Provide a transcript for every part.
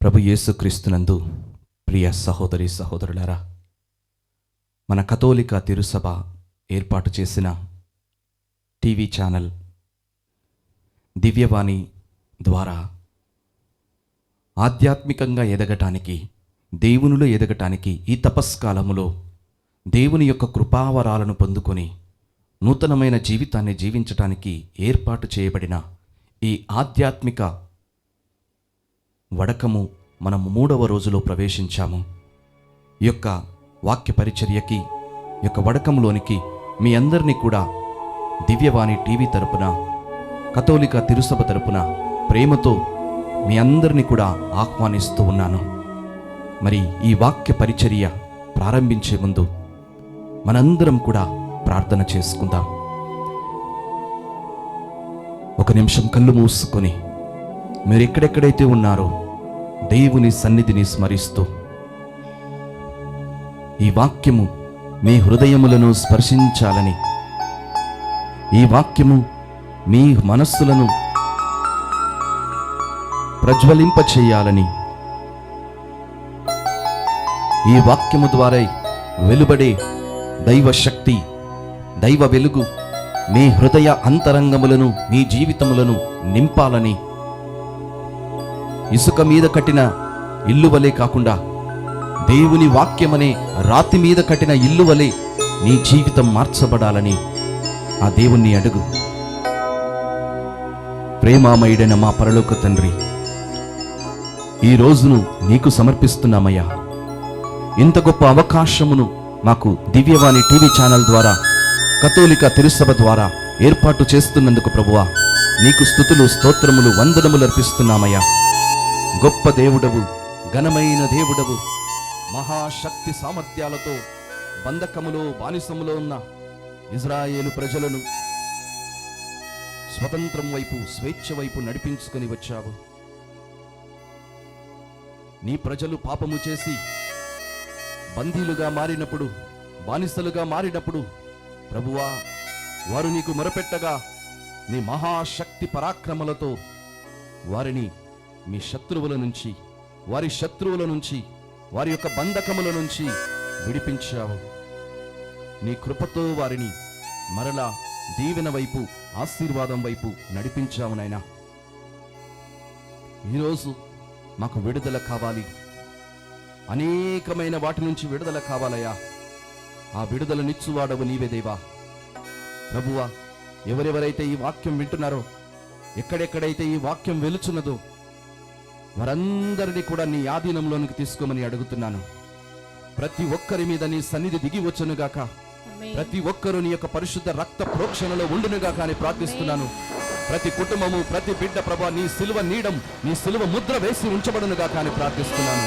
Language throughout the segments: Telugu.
ప్రభు యేసుక్రీస్తునందు ప్రియ సహోదరి సహోదరులారా, మన కథోలిక తిరుసభ ఏర్పాటు చేసిన టీవీ ఛానల్ దివ్యవాణి ద్వారా ఆధ్యాత్మికంగా ఎదగటానికి, దేవునిలో ఎదగటానికి ఈ తపస్కాలములో దేవుని యొక్క కృపావరాలను పొందుకొని నూతనమైన జీవితాన్ని జీవించటానికి ఏర్పాటు చేయబడిన ఈ ఆధ్యాత్మిక వడకము మనము 3వ రోజులో ప్రవేశించాము. ఈ యొక్క వాక్య పరిచర్యకి, ఈ యొక్క వడకంలోనికి మీ అందరినీ కూడా దివ్యవాణి టీవీ తరపున, కథోలిక తిరుసభ తరపున ప్రేమతో మీ అందరినీ కూడా ఆహ్వానిస్తూ ఉన్నాను. మరి ఈ వాక్య పరిచర్య ప్రారంభించే ముందు మనందరం కూడా ప్రార్థన చేసుకుందాం. ఒక నిమిషం కళ్ళు మూసుకొని మీరు ఎక్కడెక్కడైతే ఉన్నారో దేవుని సన్నిధిని స్మరిస్తూ, ఈ వాక్యము మీ హృదయములను స్పర్శించాలని, ఈ వాక్యము మీ మనస్సులను ప్రజ్వలింపచేయాలని, ఈ వాక్యము ద్వారా వెలువడే దైవ శక్తి, దైవ వెలుగు మీ హృదయ అంతరంగములను, మీ జీవితములను నింపాలని, ఇసుక మీద కట్టిన ఇల్లు వలె కాకుండా దేవుని వాక్యమనే రాతి మీద కట్టిన ఇల్లు వలె నీ జీవితం మార్చబడాలని ఆ దేవుణ్ణి అడుగు. ప్రేమామయుడైన మా పరలోక తండ్రి, ఈ రోజును నీకు సమర్పిస్తున్నామయ్యా. ఇంత గొప్ప అవకాశమును మాకు దివ్యవాణి టీవీ ఛానల్ ద్వారా, కథోలిక తిరుసభ ద్వారా ఏర్పాటు చేస్తున్నందుకు ప్రభువా, నీకు స్తుతులు, స్తోత్రములు, వందనములు అర్పిస్తున్నామయ్యా. గొప్ప దేవుడవు, ఘనమైన దేవుడవు, మహాశక్తి సామర్థ్యాలతో బంధకములో, బానిసములో ఉన్న ఇజ్రాయేలు ప్రజలను స్వతంత్రం వైపు, స్వేచ్ఛ వైపు నడిపించుకొని వచ్చావు. నీ ప్రజలు పాపము చేసి బందీలుగా మారినప్పుడు, బానిసలుగా మారినప్పుడు ప్రభువా, వారు నీకు మొరపెట్టగా నీ మహాశక్తి పరాక్రమలతో వారిని మీ శత్రువుల నుంచి, వారి శత్రువుల నుంచి, వారి యొక్క బంధకముల నుంచి విడిపించావు. నీ కృపతో వారిని మరలా దీవెన వైపు, ఆశీర్వాదం వైపు నడిపించావు నాయనా. ఈరోజు మాకు విడుదల కావాలి, అనేకమైన వాటి నుంచి విడుదల కావాలయ్యా. ఆ విడుదలనిచ్చువాడవు నీవే దేవా. ప్రభువా, ఎవరెవరైతే ఈ వాక్యం వింటున్నారో, ఎక్కడెక్కడైతే ఈ వాక్యం వెలుచున్నదో వారందరినీ కూడా నీ ఆధీనంలోనికి తీసుకోమని అడుగుతున్నాను. ప్రతి ఒక్కరి మీద నీ సన్నిధి దిగి వచ్చునుగాక, ప్రతి ఒక్కరూ నీ యొక్క పరిశుద్ధ రక్త ప్రోక్షణలో ఉండునుగాక అని ప్రార్థిస్తున్నాను. ప్రతి కుటుంబము, ప్రతి బిడ్డ ప్రభా, నీ సిలువ నీడం, నీ సిలువ ముద్ర వేసి ఉంచబడునుగాక అని ప్రార్థిస్తున్నాను.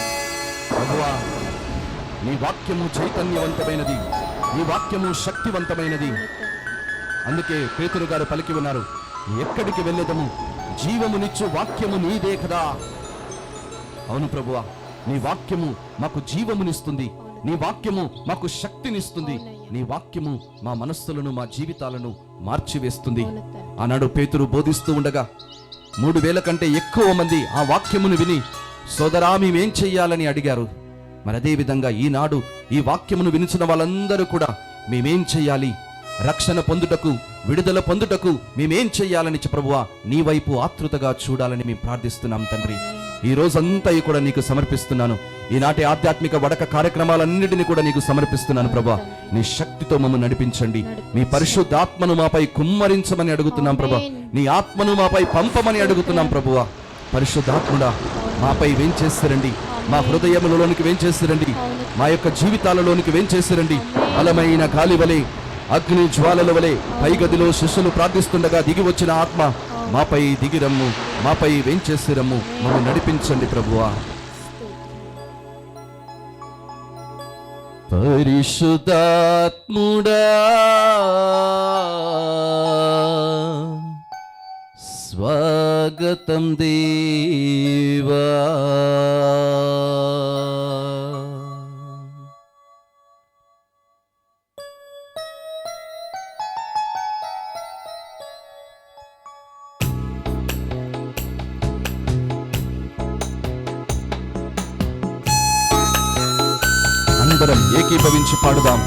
ప్రభువా, నీ వాక్యము చైతన్యవంతమైనది, నీ వాక్యము శక్తివంతమైనది. అందుకే పేతురు గారు పలికి ఉన్నారు, ఎక్కడికి వెళ్ళేదము, జీవమునిచ్చు వాక్యము నీదే కదా. అవును ప్రభువా, నీ వాక్యము మాకు జీవమునిస్తుంది, నీ వాక్యము మాకు శక్తినిస్తుంది, నీ వాక్యము మా మనస్సులను, మా జీవితాలను మార్చివేస్తుంది. ఆనాడు పేతురు బోధిస్తూ ఉండగా 3000 కంటే ఎక్కువ మంది ఆ వాక్యమును విని, సోదరా మేమేం చెయ్యాలని అడిగారు. మరి అదే విధంగా ఈనాడు ఈ వాక్యమును వినిచిన వాళ్ళందరూ కూడా మేమేం చెయ్యాలి, రక్షణ పొందుటకు, విడుదల పొందుటకు మేమేం చెయ్యాలని ప్రభువా నీ వైపు ఆతృతగా చూడాలని మేము ప్రార్థిస్తున్నాం తండ్రి. ఈ రోజంతా కూడా నీకు సమర్పిస్తున్నాను. ఈనాటి ఆధ్యాత్మిక వడక కార్యక్రమాలన్నిటినీ కూడా నీకు సమర్పిస్తున్నాను ప్రభువా. నీ శక్తితో మమ్మల్ని నడిపించండి, నీ పరిశుద్ధాత్మను మాపై కుమ్మరించమని అడుగుతున్నాం ప్రభువా. నీ ఆత్మను మాపై పంపమని అడుగుతున్నాం ప్రభువా. పరిశుద్ధాత్ముడా, మాపై వేంచేస్తారండి, మా హృదయములలోనికి వేంచేస్తారండి, మా యొక్క జీవితాలలోనికి వేంచేస్తారండి. బలమైన గాలి వలె, అగ్ని జ్వాలల వలె పైగదిలో శిష్యులు ప్రార్థిస్తుండగా దిగి వచ్చిన ఆత్మ మాపై దిగిరమ్ము, మాపై వేంచేసిరమ్ము, మమ్మల్ని నడిపించండి ప్రభువా. పరిశుద్ధాత్ముడా, స్వాగతం దేవా. అందరం ఏకీభవించి పాడుదాం.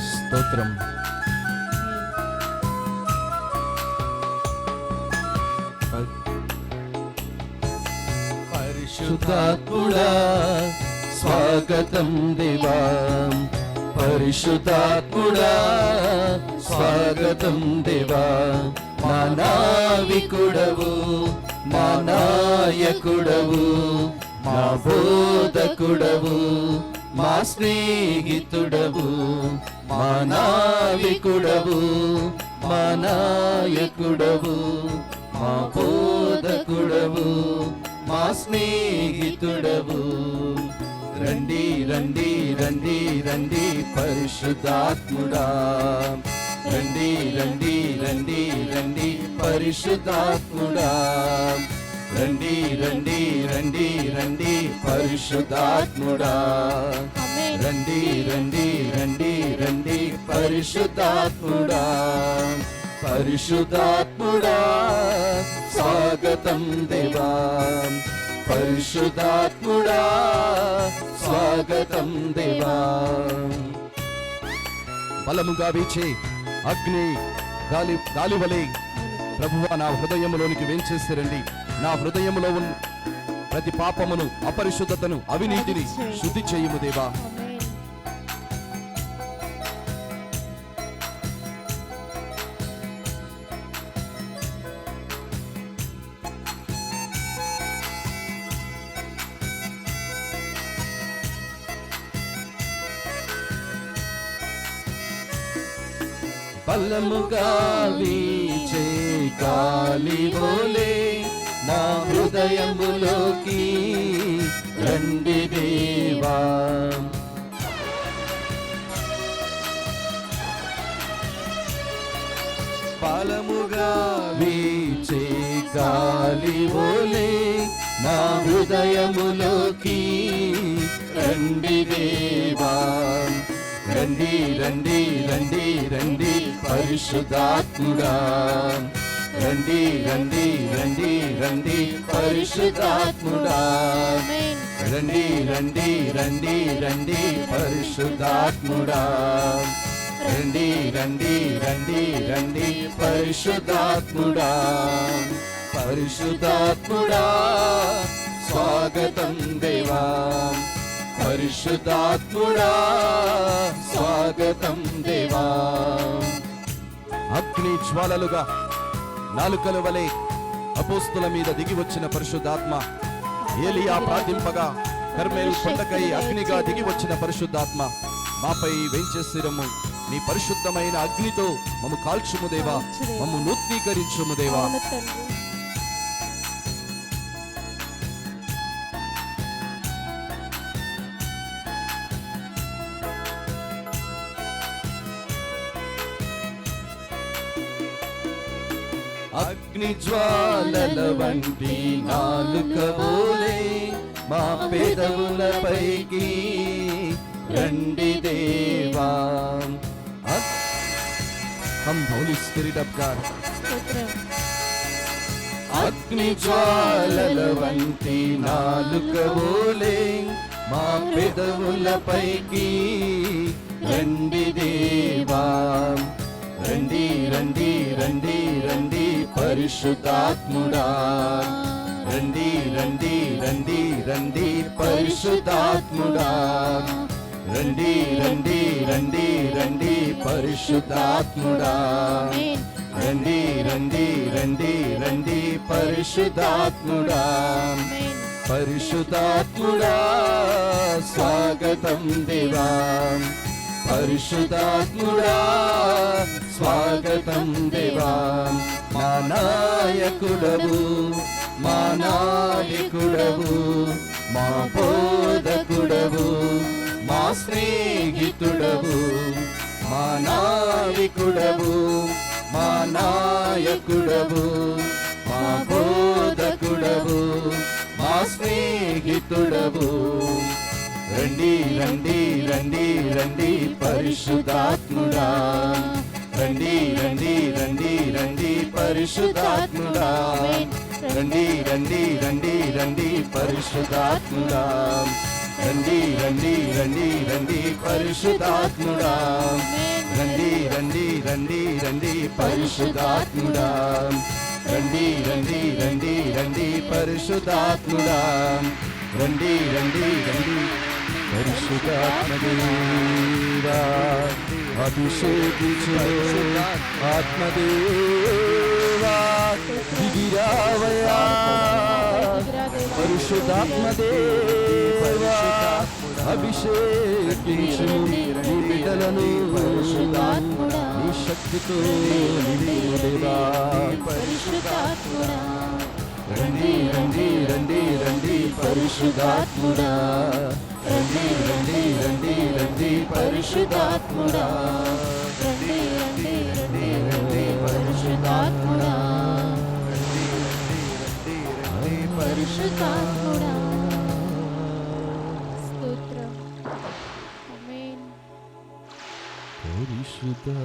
స్తోత్రం. పరిశుద్ధాత్ముడా స్వాగతం దేవా, పరిశుద్ధాత్ముడా స్వాగతం దేవా, మా నావికుడవు, మా నాయకుడవు, మా బోధకుడవు, మా స్నేహితుడవు, మా నావికుడవు, మా నాయకుడవు, మా బోధకుడవు, మా స్నేహితుడవు. రండి రండి రండి రండి పరిశుద్ధాత్ముడా, రండి రండి రండి రండి పరిశుద్ధాత్ముడా, రండి రండి రండి రండి పరిశుద్ధాత్ముడా, రండి రండి రండి రండి పరిశుద్ధాత్ముడా. పరిశుద్ధాత్ముడా స్వాగతం దేవా, పరిశుద్ధాత్ముడా స్వాగతం దేవా. బలముగా వీచే అగ్ని గాలివలే ప్రభువా నా హృదయములోనికి వేంచేసిరండి. నా హృదయములో ఉన్న ప్రతి పాపమును, అపరిశుద్ధతను, అవినీతిని శుద్ధి చేయుము దేవా. బలముగా వీచే గాలివలే నా హృదయములోకి రండి దేవా. బలముగా వీచే గాలివలే నా హృదయములోకి రండి దేవా. రండి రండి రండి రండి పరిశుద్ధాత్ముడా, రండి రండి రండి రండి పరిశుద్ధాత్ముడా, రండి రండి రండి రండి పరిశుద్ధాత్ముడా, రండి రండి రండి రండి పరిశుద్ధాత్ముడా. పరిశుద్ధాత్ముడా స్వాగతం దేవా, పరిశుద్ధాత్ముడా స్వాగతం దేవా. అగ్ని జ్వాలలుగా నాలుకల వలె అపోస్తుల మీద దిగి వచ్చిన పరిశుద్ధాత్మ, ఏలియా ప్రార్థింపగా కర్మేలు కొండకై అగ్నిగా దిగి వచ్చిన పరిశుద్ధాత్మ, మాపై వేంచేసిరము. నీ పరిశుద్ధమైన అగ్నితో మమ్ము కాల్చుము దేవా, మమ్ము నూతనీకరించుము దేవా. అగ్ని జ్వాలల వంటి నాలుకవోలే మా పెదవులపైకి రండి దేవా. हम होली स्पिरिट ऑफ गॉड. అగ్ని జ్వాలల వంటి నాలుకవోలే మా పెదవులపైకి రండి దేవా. రండి రండి రండి రండి పరిశుద్ధాత్ముడా, రండి రండి రండి రండి పరిశుద్ధాత్ముడా, రండి రండి రండి రండి పరిశుద్ధాత్ముడా, రండి రండి రండి రండి పరిశుద్ధాత్ముడా. పరిశుద్ధాత్ముడా స్వాగతం దేవా, పరిశుద్ధాత్ముడా స్వాగతం దేవా. మా నాయకుడవు, మా నాయకుడవు, మా బోధకుడవు, మా స్నేహితుడవు, మా నావికుడవు, మా నాయకుడవు, మా బోధకుడవు, మా స్నేహితుడవు. రండి రండి రండి రండి పరిశుద్ధాత్ముడా, రండి రండి రండి రండి పరిశుద్ధాత్ముడా, రండి రండి రండి రండి పరిశుద్ధాత్ముడా, రండి రండి రండి రండి పరిశుద్ధాత్ముడా, రండి రండి రండి రండి పరిశుద్ధాత్ముడా, రండి రండి రండి రండి పరిశుద్ధాత్ముడా, రండి రండి రండి పరిశుద్ధాత్మదేవా, అభిషేకించు ఆత్మదేవా, దిగిరావయ్యా పరిశుద్ధాత్మదేవా, అభిషేకించు నీ బిడ్డలను నీ శక్తితో నింపుదేవా. రండి రండి రండి రండి పరిశుద్ధాత్ముడా, రండి రండి రండి రండి పరిశుద్ధాత్ముడా, రండి రండి రండి రండి పరిశుద్ధాత్ముడా, రండి రండి రండి పరిశుద్ధాత్ముడా. స్తోత్రం. ఆమేన్. పరిశుద్ధాత్మదేవా,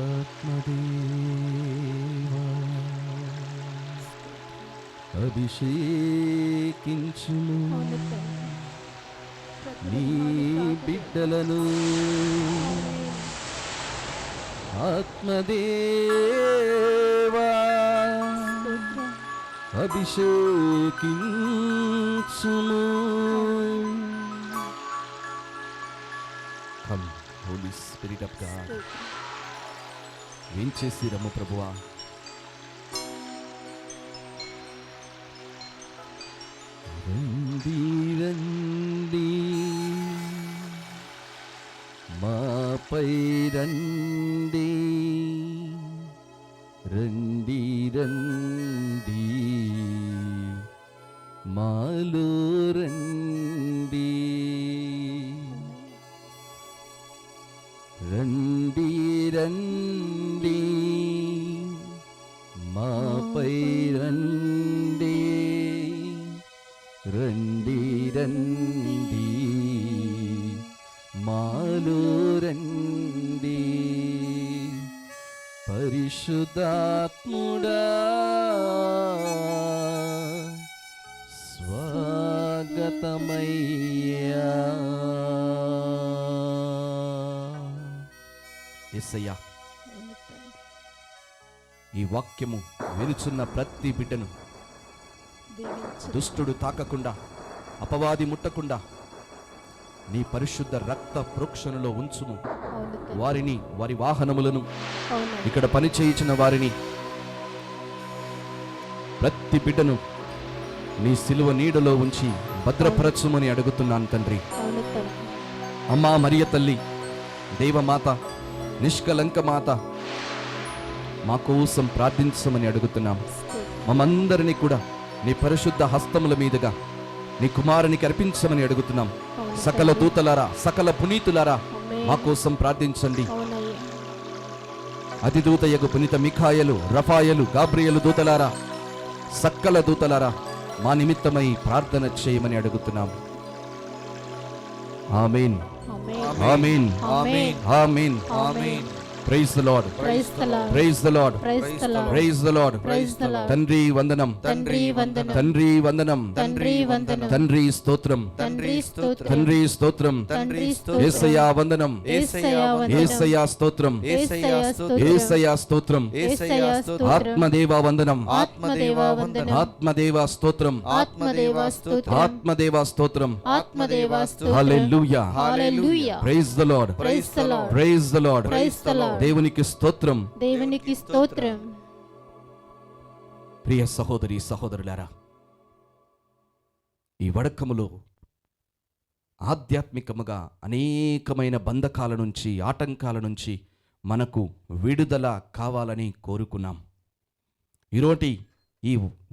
అభిషేకించుము నీ బిడ్డలను, ఆత్మదేవా అభిషేకించుము. Come holy spirit of God. ఏం చేసి రమ్ము ప్రభువా. రండి రండి మాపై రండి, రండి రండి మాలో రండి, రండి రండి మాపై రండి, రండి రండి మాలో రండి, పరిశుద్ధాత్ముడా స్వాగతమయ్యా. యేసయ్యా, ఈ వాక్యము వినుచున్న ప్రతి బిడ్డను దుష్టుడు తాకకుండా, అపవాది ముట్టకుండా నీ పరిశుద్ధ రక్త ప్రోక్షణలో ఉంచుము. వారిని, వారి వాహనములను, ఇక్కడ పని చేయించిన వారిని, ప్రతి బిడ్డను నీ సిలువ నీడలో ఉంచి భద్రపరచుమని అడుగుతున్నాను తండ్రి. అమ్మా మరియ తల్లి, దేవమాత, నిష్కలంక మాత, మా కోసం ప్రార్థించమని అడుగుతున్నాం. మమ్మందరినీ కూడా నీ పరిశుద్ధ హస్తముల మీదుగా నీ కుమారునికి అర్పించమని అడుగుతున్నాం. సకల దూతలారా, సకల పునీతులారా మా కోసం ప్రార్థించండి. అతిదూతయగు పునీత మిఖాయలు, రఫాయలు, గాబ్రియలు దూతలారా, సకల దూతలారా మా నిమిత్తమై ప్రార్థన చేయమని అడుగుతున్నాం. ఆమేన్, ఆమేన్, ఆమేన్, ఆమేన్. Praise the Lord. Praise the Lord. Praise the Lord. Praise the Lord. Praise the Lord. Praise the Lord. తండ్రి వందనం, తండ్రి వందనం, తండ్రి వందనం, తండ్రి వందనం, తండ్రి స్తోత్రం, తండ్రి స్తోత్రం, తండ్రి స్తోత్రం, తండ్రి స్తోత్రం, యేసయ్యా వందనం, యేసయ్యా వందనం, యేసయ్యా స్తోత్రం, యేసయ్యా స్తోత్రం, యేసయ్యా స్తోత్రం, యేసయ్యా స్తోత్రం, ఆత్మదేవా వందనం, ఆత్మదేవా వందనం, ఆత్మదేవా స్తోత్రం, ఆత్మదేవా స్తోత్రం, ఆత్మదేవా స్తోత్రం. ఆత్మదేవా స్తోత్రం. Hallelujah, hallelujah. Praise the Lord, Praise the Lord. Praise the Lord, Praise the Lord. దేవునికి స్తోత్రం. దేవునికి స్తోత్రం. ప్రియ సహోదరి సహోదరులారా, ఈ వడకములో ఆధ్యాత్మికముగా అనేకమైన బంధకాల నుంచి, ఆటంకాల నుంచి మనకు విడుదల కావాలని కోరుకున్నాం. ఈరోటి ఈ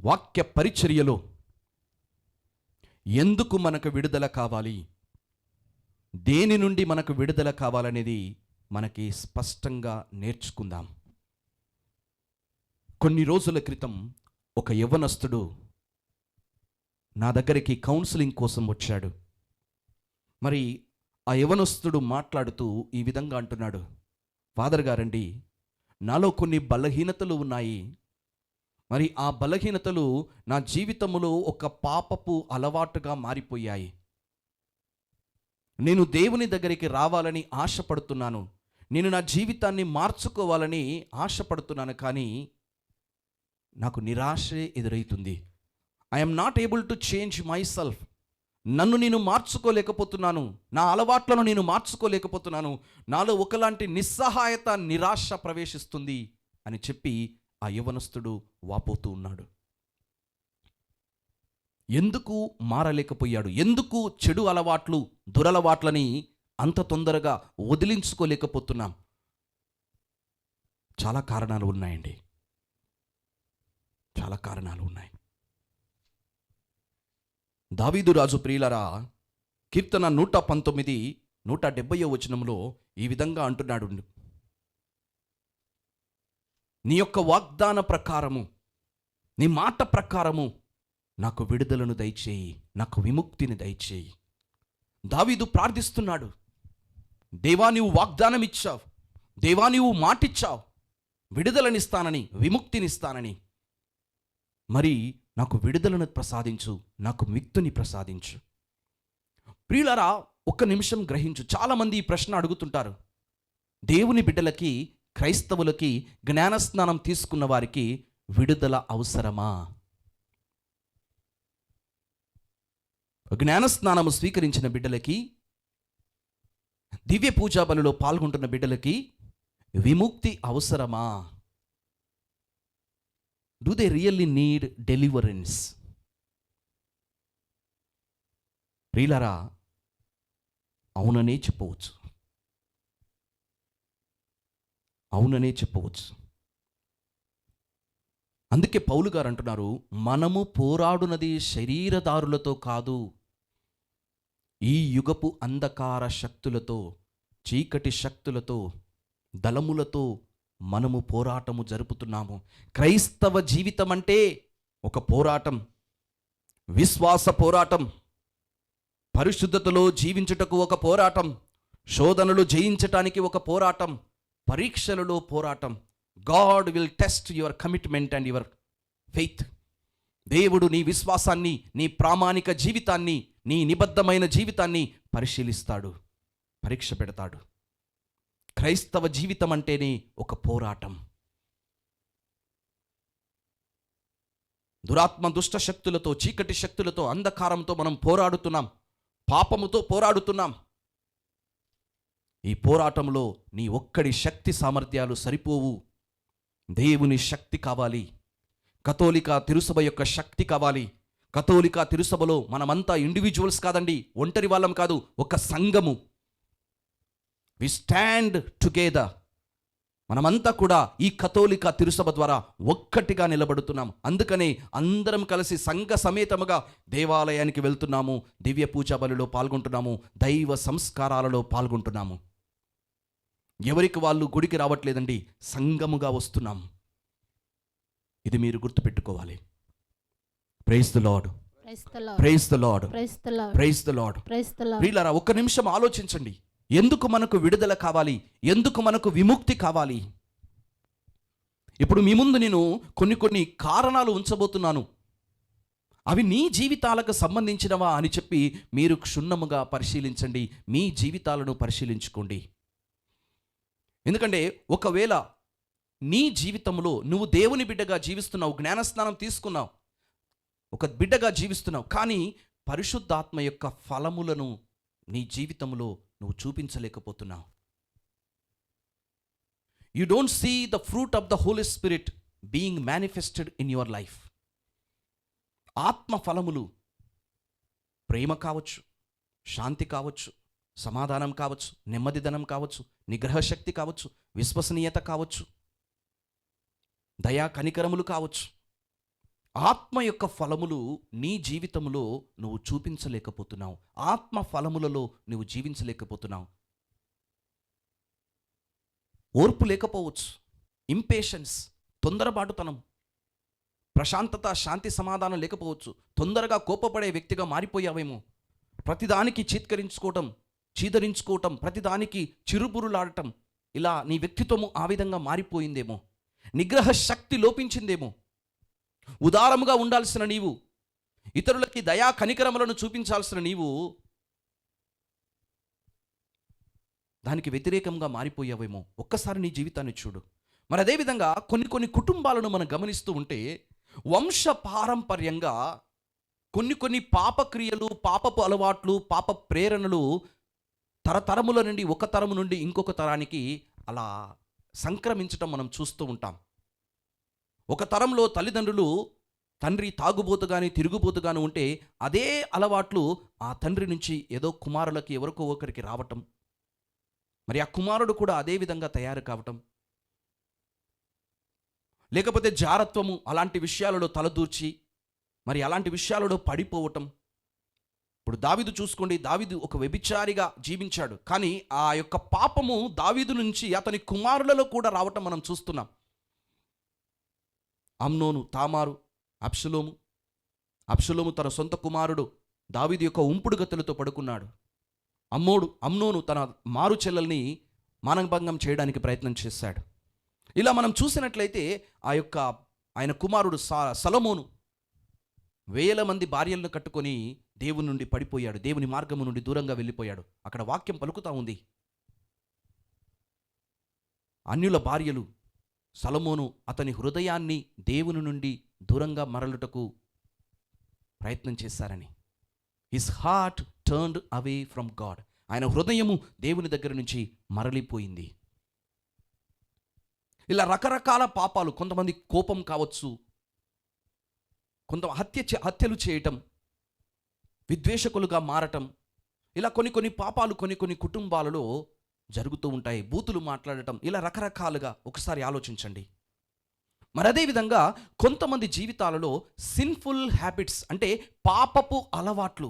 వాక్య పరిచర్యలో ఎందుకు మనకు విడుదల కావాలి, దేని నుండి మనకు విడుదల కావాలనేది మనకి స్పష్టంగా నేర్చుకుందాం. కొన్ని రోజుల క్రితం ఒక యవ్వనస్తుడు నా దగ్గరికి కౌన్సిలింగ్ కోసం వచ్చాడు. మరి ఆ యవనస్తుడు మాట్లాడుతూ ఈ విధంగా అంటున్నాడు, ఫాదర్ గారండి, నాలో కొన్ని బలహీనతలు ఉన్నాయి. మరి ఆ బలహీనతలు నా జీవితంలో ఒక పాపపు అలవాటుగా మారిపోయాయి. నేను దేవుని దగ్గరికి రావాలని ఆశపడుతున్నాను, నేను నా జీవితాన్ని మార్చుకోవాలని ఆశపడుతున్నాను, కానీ నాకు నిరాశే ఎదురవుతుంది. I'm not able to change my self. నన్ను నేను మార్చుకోలేకపోతున్నాను, నా అలవాట్లను నేను మార్చుకోలేకపోతున్నాను, నాలో ఒకలాంటి నిస్సహాయత, నిరాశ ప్రవేశిస్తుంది అని చెప్పి ఆ యవనస్తుడు వాపోతూ ఉన్నాడు. ఎందుకు మారలేకపోయాడు? ఎందుకు చెడు అలవాట్లు, దురలవాట్లని అంత తొందరగా వదిలించుకోలేకపోతున్నాం? చాలా కారణాలు ఉన్నాయండి, చాలా కారణాలు ఉన్నాయి. దావీదు రాజు ప్రియులరా, కీర్తన 119, 170 వచనంలో ఈ విధంగా అంటున్నాడు, నీ యొక్క వాగ్దాన ప్రకారము, నీ మాట ప్రకారము నాకు విడుదలను దయచేయి, నాకు విముక్తిని దయచేయి. దావీదు ప్రార్థిస్తున్నాడు, దేవా నీవు వాగ్దానం ఇచ్చావు, దేవా నీవు మాటిచ్చావు, విడుదలనిస్తానని, విముక్తినిస్తానని. మరి నాకు విడుదలను ప్రసాదించు, నాకు ముక్తిని ప్రసాదించు. ప్రియులారా, ఒక్క నిమిషం గ్రహించు. చాలామంది ఈ ప్రశ్న అడుగుతుంటారు, దేవుని బిడ్డలకి, క్రైస్తవులకి, జ్ఞానస్నానం తీసుకున్న వారికి విడుదల అవసరమా? జ్ఞానస్నానము స్వీకరించిన బిడ్డలకి, దివ్య పూజా బలిలో పాల్గొంటున్న బిడ్డలకి విముక్తి అవసరమా? Do they really need deliverance? ప్రియులారా, అవుననే చెప్పవచ్చు, అవుననే చెప్పవచ్చు. అందుకే పౌలు గారు అంటున్నారు, మనము పోరాడునది శరీరదారులతో కాదు, ఈ యుగపు అంధకార శక్తులతో, చీకటి శక్తులతో, దళములతో మనము పోరాటము జరుపుతున్నాము. క్రైస్తవ జీవితం అంటే ఒక పోరాటం, విశ్వాస పోరాటం, పరిశుద్ధతలో జీవించుటకు ఒక పోరాటం, శోధనలు జయించటానికి ఒక పోరాటం, పరీక్షలలో పోరాటం. God will test your commitment and your faith. దేవుడు నీ విశ్వాసాన్ని, నీ ప్రామాణిక జీవితాన్ని, నీ నిబద్ధమైన జీవితాన్ని పరిశీలిస్తాడు, పరీక్ష పెడతాడు. క్రైస్తవ జీవితం అంటేనే ఒక పోరాటం. దురాత్మ, దుష్ట శక్తులతో, చీకటి శక్తులతో, అంధకారంతో మనం పోరాడుతున్నాం, పాపముతో పోరాడుతున్నాం. ఈ పోరాటంలో నీ ఒక్కడి శక్తి సామర్థ్యాలు సరిపోవు, దేవుని శక్తి కావాలి. కథోలిక తిరుసభ యొక్క శక్తి కావాలి. కథోలిక తిరుసభలో మనమంతా ఇండివిజువల్స్ కాదండి, ఒంటరి వాళ్ళం కాదు, ఒక సంఘము. We stand together. మనమంతా కూడా ఈ కథోలిక తిరుసభ ద్వారా ఒక్కటిగా నిలబడుతున్నాం. అందుకనే అందరం కలిసి సంఘ సమేతముగా దేవాలయానికి వెళ్తున్నాము, దివ్య పూజా బలిలో పాల్గొంటున్నాము, దైవ సంస్కారాలలో పాల్గొంటున్నాము. ఎవరికి వాళ్ళు గుడికి రావట్లేదండి, సంఘముగా వస్తున్నాం. ఇది మీరు గుర్తుపెట్టుకోవాలి. Praise the Lord, praise the Lord, praise the Lord. ప్రియులారా, ఒక్క నిమిషం ఆలోచించండి. ఎందుకు మనకు విడుదల కావాలి? ఎందుకు మనకు విముక్తి కావాలి? ఇప్పుడు మీ ముందు నేను కొన్ని కారణాలు ఉంచబోతున్నాను. అవి నీ జీవితాలకు సంబంధించినవా అని చెప్పి మీరు క్షుణ్ణముగా పరిశీలించండి, మీ జీవితాలను పరిశీలించుకోండి. ఎందుకంటే ఒకవేళ నీ జీవితంలో నువ్వు దేవుని బిడ్డగా జీవిస్తున్నావు, జ్ఞానస్నానం తీసుకున్నావు, ఒక బిడ్డగా జీవిస్తున్నావు, కానీ పరిశుద్ధాత్మ యొక్క ఫలములను నీ జీవితంలో నువ్వు చూపించలేకపోతున్నావు. You don't see the fruit of the holy spirit being manifested in your life. ఆత్మ ఫలములు ప్రేమ కావచ్చు, శాంతి కావచ్చు, సమాధానం కావచ్చు, నెమ్మదిదనం కావచ్చు, నిగ్రహశక్తి కావచ్చు, విశ్వసనీయత కావచ్చు, దయా కనికరములు కావచ్చు. ఆత్మ యొక్క ఫలములు నీ జీవితంలో నువ్వు చూపించలేకపోతున్నావు. ఆత్మ ఫలములలో నువ్వు జీవించలేకపోతున్నావు. ఓర్పు లేకపోవచ్చు, ఇంపేషన్స్, తొందరపాటుతనం, ప్రశాంతత, శాంతి, సమాధానం లేకపోవచ్చు. తొందరగా కోపపడే వ్యక్తిగా మారిపోయావేమో. ప్రతిదానికి చీత్కరించుకోవటం, చీదరించుకోవటం, ప్రతిదానికి చిరుబురులాడటం, ఇలా నీ వ్యక్తిత్వము ఆ విధంగా మారిపోయిందేమో. నిగ్రహ శక్తి లోపించిందేమో. ఉదారముగా ఉండాల్సిన నీవు, ఇతరులకి దయా కనికరములను చూపించాల్సిన నీవు దానికి వ్యతిరేకంగా మారిపోయావేమో. ఒక్కసారి నీ జీవితాన్ని చూడు. మరి అదేవిధంగా కొన్ని కుటుంబాలను మనం గమనిస్తూ ఉంటే వంశ పారంపర్యంగా కొన్ని పాపక్రియలు, పాపపు అలవాట్లు, పాప ప్రేరణలు తరతరముల నుండి ఒక తరము నుండి ఇంకొక తరానికి అలా సంక్రమించటం మనం చూస్తూ ఉంటాం. ఒక తరంలో తల్లిదండ్రులు తండ్రి తాగుబోతుగాని తిరుగుబోతుగాని ఉంటే అదే అలవాట్లు ఆ తండ్రి నుంచి ఏదో కుమారులకి ఎవరికో ఒకరికి రావటం, మరి ఆ కుమారుడు కూడా అదే విధంగా తయారు కావటం, లేకపోతే జారత్వము అలాంటి విషయాలలో తలదూర్చి మరి అలాంటి విషయాలలో పడిపోవటం. ఇప్పుడు దావీదు చూసుకోండి, దావీదు ఒక వ్యభిచారిగా జీవించాడు, కానీ ఆ యొక్క పాపము దావీదు నుంచి అతని కుమారులలో కూడా రావటం మనం చూస్తున్నాం. అమ్నోను, తామారు, అబ్షలోము తన సొంత కుమారుడు దావీదు యొక్క ఉంపుడు గతులతో పడుకున్నాడు. అమ్నోను తన మారు చెల్లెల్ని మానభంగం చేయడానికి ప్రయత్నం చేశాడు. ఇలా మనం చూసినట్లయితే ఆయన కుమారుడు సొలొమోను వేల మంది భార్యలను కట్టుకొని దేవుని నుండి పడిపోయాడు, దేవుని మార్గము నుండి దూరంగా వెళ్ళిపోయాడు. అక్కడ వాక్యం పలుకుతా ఉంది, అన్యుల భార్యలు సొలొమోను అతని హృదయాన్ని దేవుని నుండి దూరంగా మరలుటకు ప్రయత్నం చేశారని. His heart turned away from God. ఆయన హృదయము దేవుని దగ్గర నుంచి మరలిపోయింది. ఇలా రకరకాల పాపాలు, కొంతమంది కోపం కావచ్చు, కొంత హత్యలు చేయటం, విద్వేషకులుగా మారటం, ఇలా కొన్ని పాపాలు కొన్ని కుటుంబాలలో జరుగుతూ ఉంటాయి. బూతులు మాట్లాడటం, ఇలా రకరకాలుగా ఒకసారి ఆలోచించండి. మరి అదేవిధంగా కొంతమంది జీవితాలలో సిన్ఫుల్ హ్యాబిట్స్ అంటే పాపపు అలవాట్లు,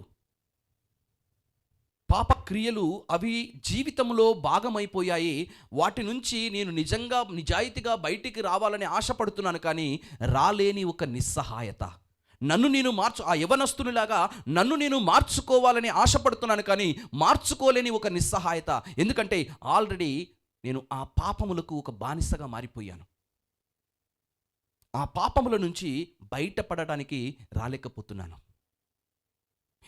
పాప క్రియలు అవి జీవితంలో భాగమైపోయాయి. వాటి నుంచి నేను నిజాయితీగా బయటికి రావాలని ఆశపడుతున్నాను, కానీ రాలేని ఒక నిస్సహాయత. ఆ యవనస్తునిలాగా నన్ను నేను మార్చుకోవాలని ఆశపడుతున్నాను, కానీ మార్చుకోలేని ఒక నిస్సహాయత. ఎందుకంటే ఆల్రెడీ నేను ఆ పాపములకు ఒక బానిసగా మారిపోయాను. ఆ పాపముల నుంచి బయటపడడానికి రాలేకపోతున్నాను.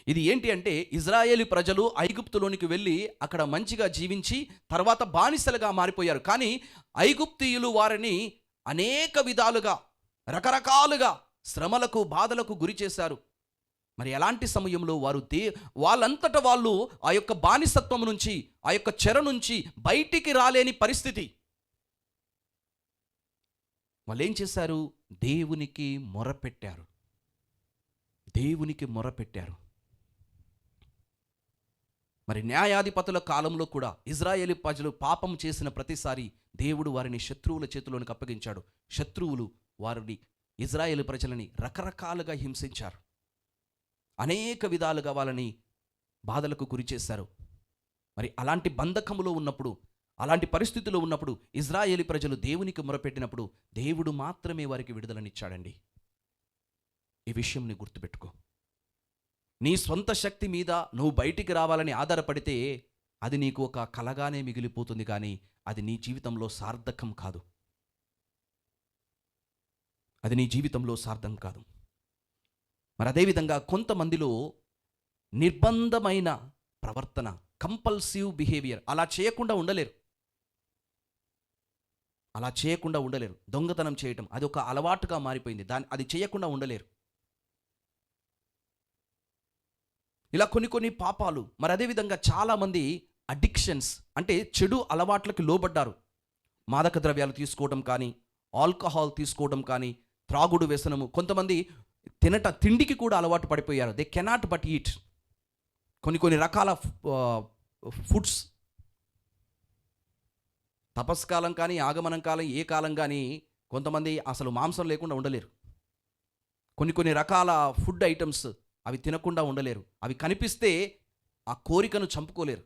ఇది ఏంటి అంటే, ఇజ్రాయేలీ ప్రజలు ఐగుప్తులోనికి వెళ్ళి అక్కడ మంచిగా జీవించి తర్వాత బానిసలుగా మారిపోయారు. కానీ ఐగుప్తీయులు వారిని అనేక విధాలుగా రకరకాలుగా శ్రమలకు, బాధలకు గురి చేశారు. మరి అలాంటి సమయంలో వాళ్ళంతట వాళ్ళు ఆ యొక్క బానిసత్వం నుంచి, ఆ యొక్క చెర నుంచి బయటికి రాలేని పరిస్థితి. వాళ్ళు ఏం చేశారు? దేవునికి మొరపెట్టారు. మరి న్యాయాధిపతుల కాలంలో కూడా ఇజ్రాయేలీ ప్రజలు పాపం చేసిన ప్రతిసారి దేవుడు వారిని శత్రువుల చేతిలోనికి అప్పగించాడు. శత్రువులు ఇజ్రాయేలు ప్రజలని రకరకాలుగా హింసించారు, అనేక విధాలుగా వాళ్ళని బాధలకు గురి చేశారు. మరి అలాంటి బంధకములో ఉన్నప్పుడు, అలాంటి పరిస్థితుల్లో ఉన్నప్పుడు ఇజ్రాయేలీ ప్రజలు దేవునికి మొరపెట్టినప్పుడు దేవుడు మాత్రమే వారికి విడుదలనిచ్చాడండి. ఈ విషయంని గుర్తుపెట్టుకో. నీ స్వంత శక్తి మీద నువ్వు బయటికి రావాలని ఆధారపడితే అది నీకు ఒక కలగానే మిగిలిపోతుంది, కానీ అది నీ జీవితంలో సార్థకం కాదు. మరి అదేవిధంగా కొంతమందిలో నిర్బంధమైన ప్రవర్తన, కంపల్సివ్ బిహేవియర్, అలా చేయకుండా ఉండలేరు. దొంగతనం చేయటం అది ఒక అలవాటుగా మారిపోయింది, అది చేయకుండా ఉండలేరు. ఇలా కొన్ని పాపాలు. మరి అదేవిధంగా చాలామంది అడిక్షన్స్ అంటే చెడు అలవాట్లకి లోబడ్డారు. మాదక ద్రవ్యాలు తీసుకోవడం కానీ, ఆల్కహాల్ తీసుకోవడం కానీ, త్రాగుడు వ్యసనము. కొంతమంది తిండికి కూడా అలవాటు పడిపోయారు. దే కెనాట్ బట్ ఈట్ కొన్ని రకాల ఫుడ్స్. తపస్కాలం కానీ, ఆగమనం కాలం, ఏ కాలం కానీ కొంతమంది అసలు మాంసం లేకుండా ఉండలేరు. కొన్ని రకాల ఫుడ్ ఐటమ్స్ అవి తినకుండా ఉండలేరు. అవి కనిపిస్తే ఆ కోరికను చంపుకోలేరు.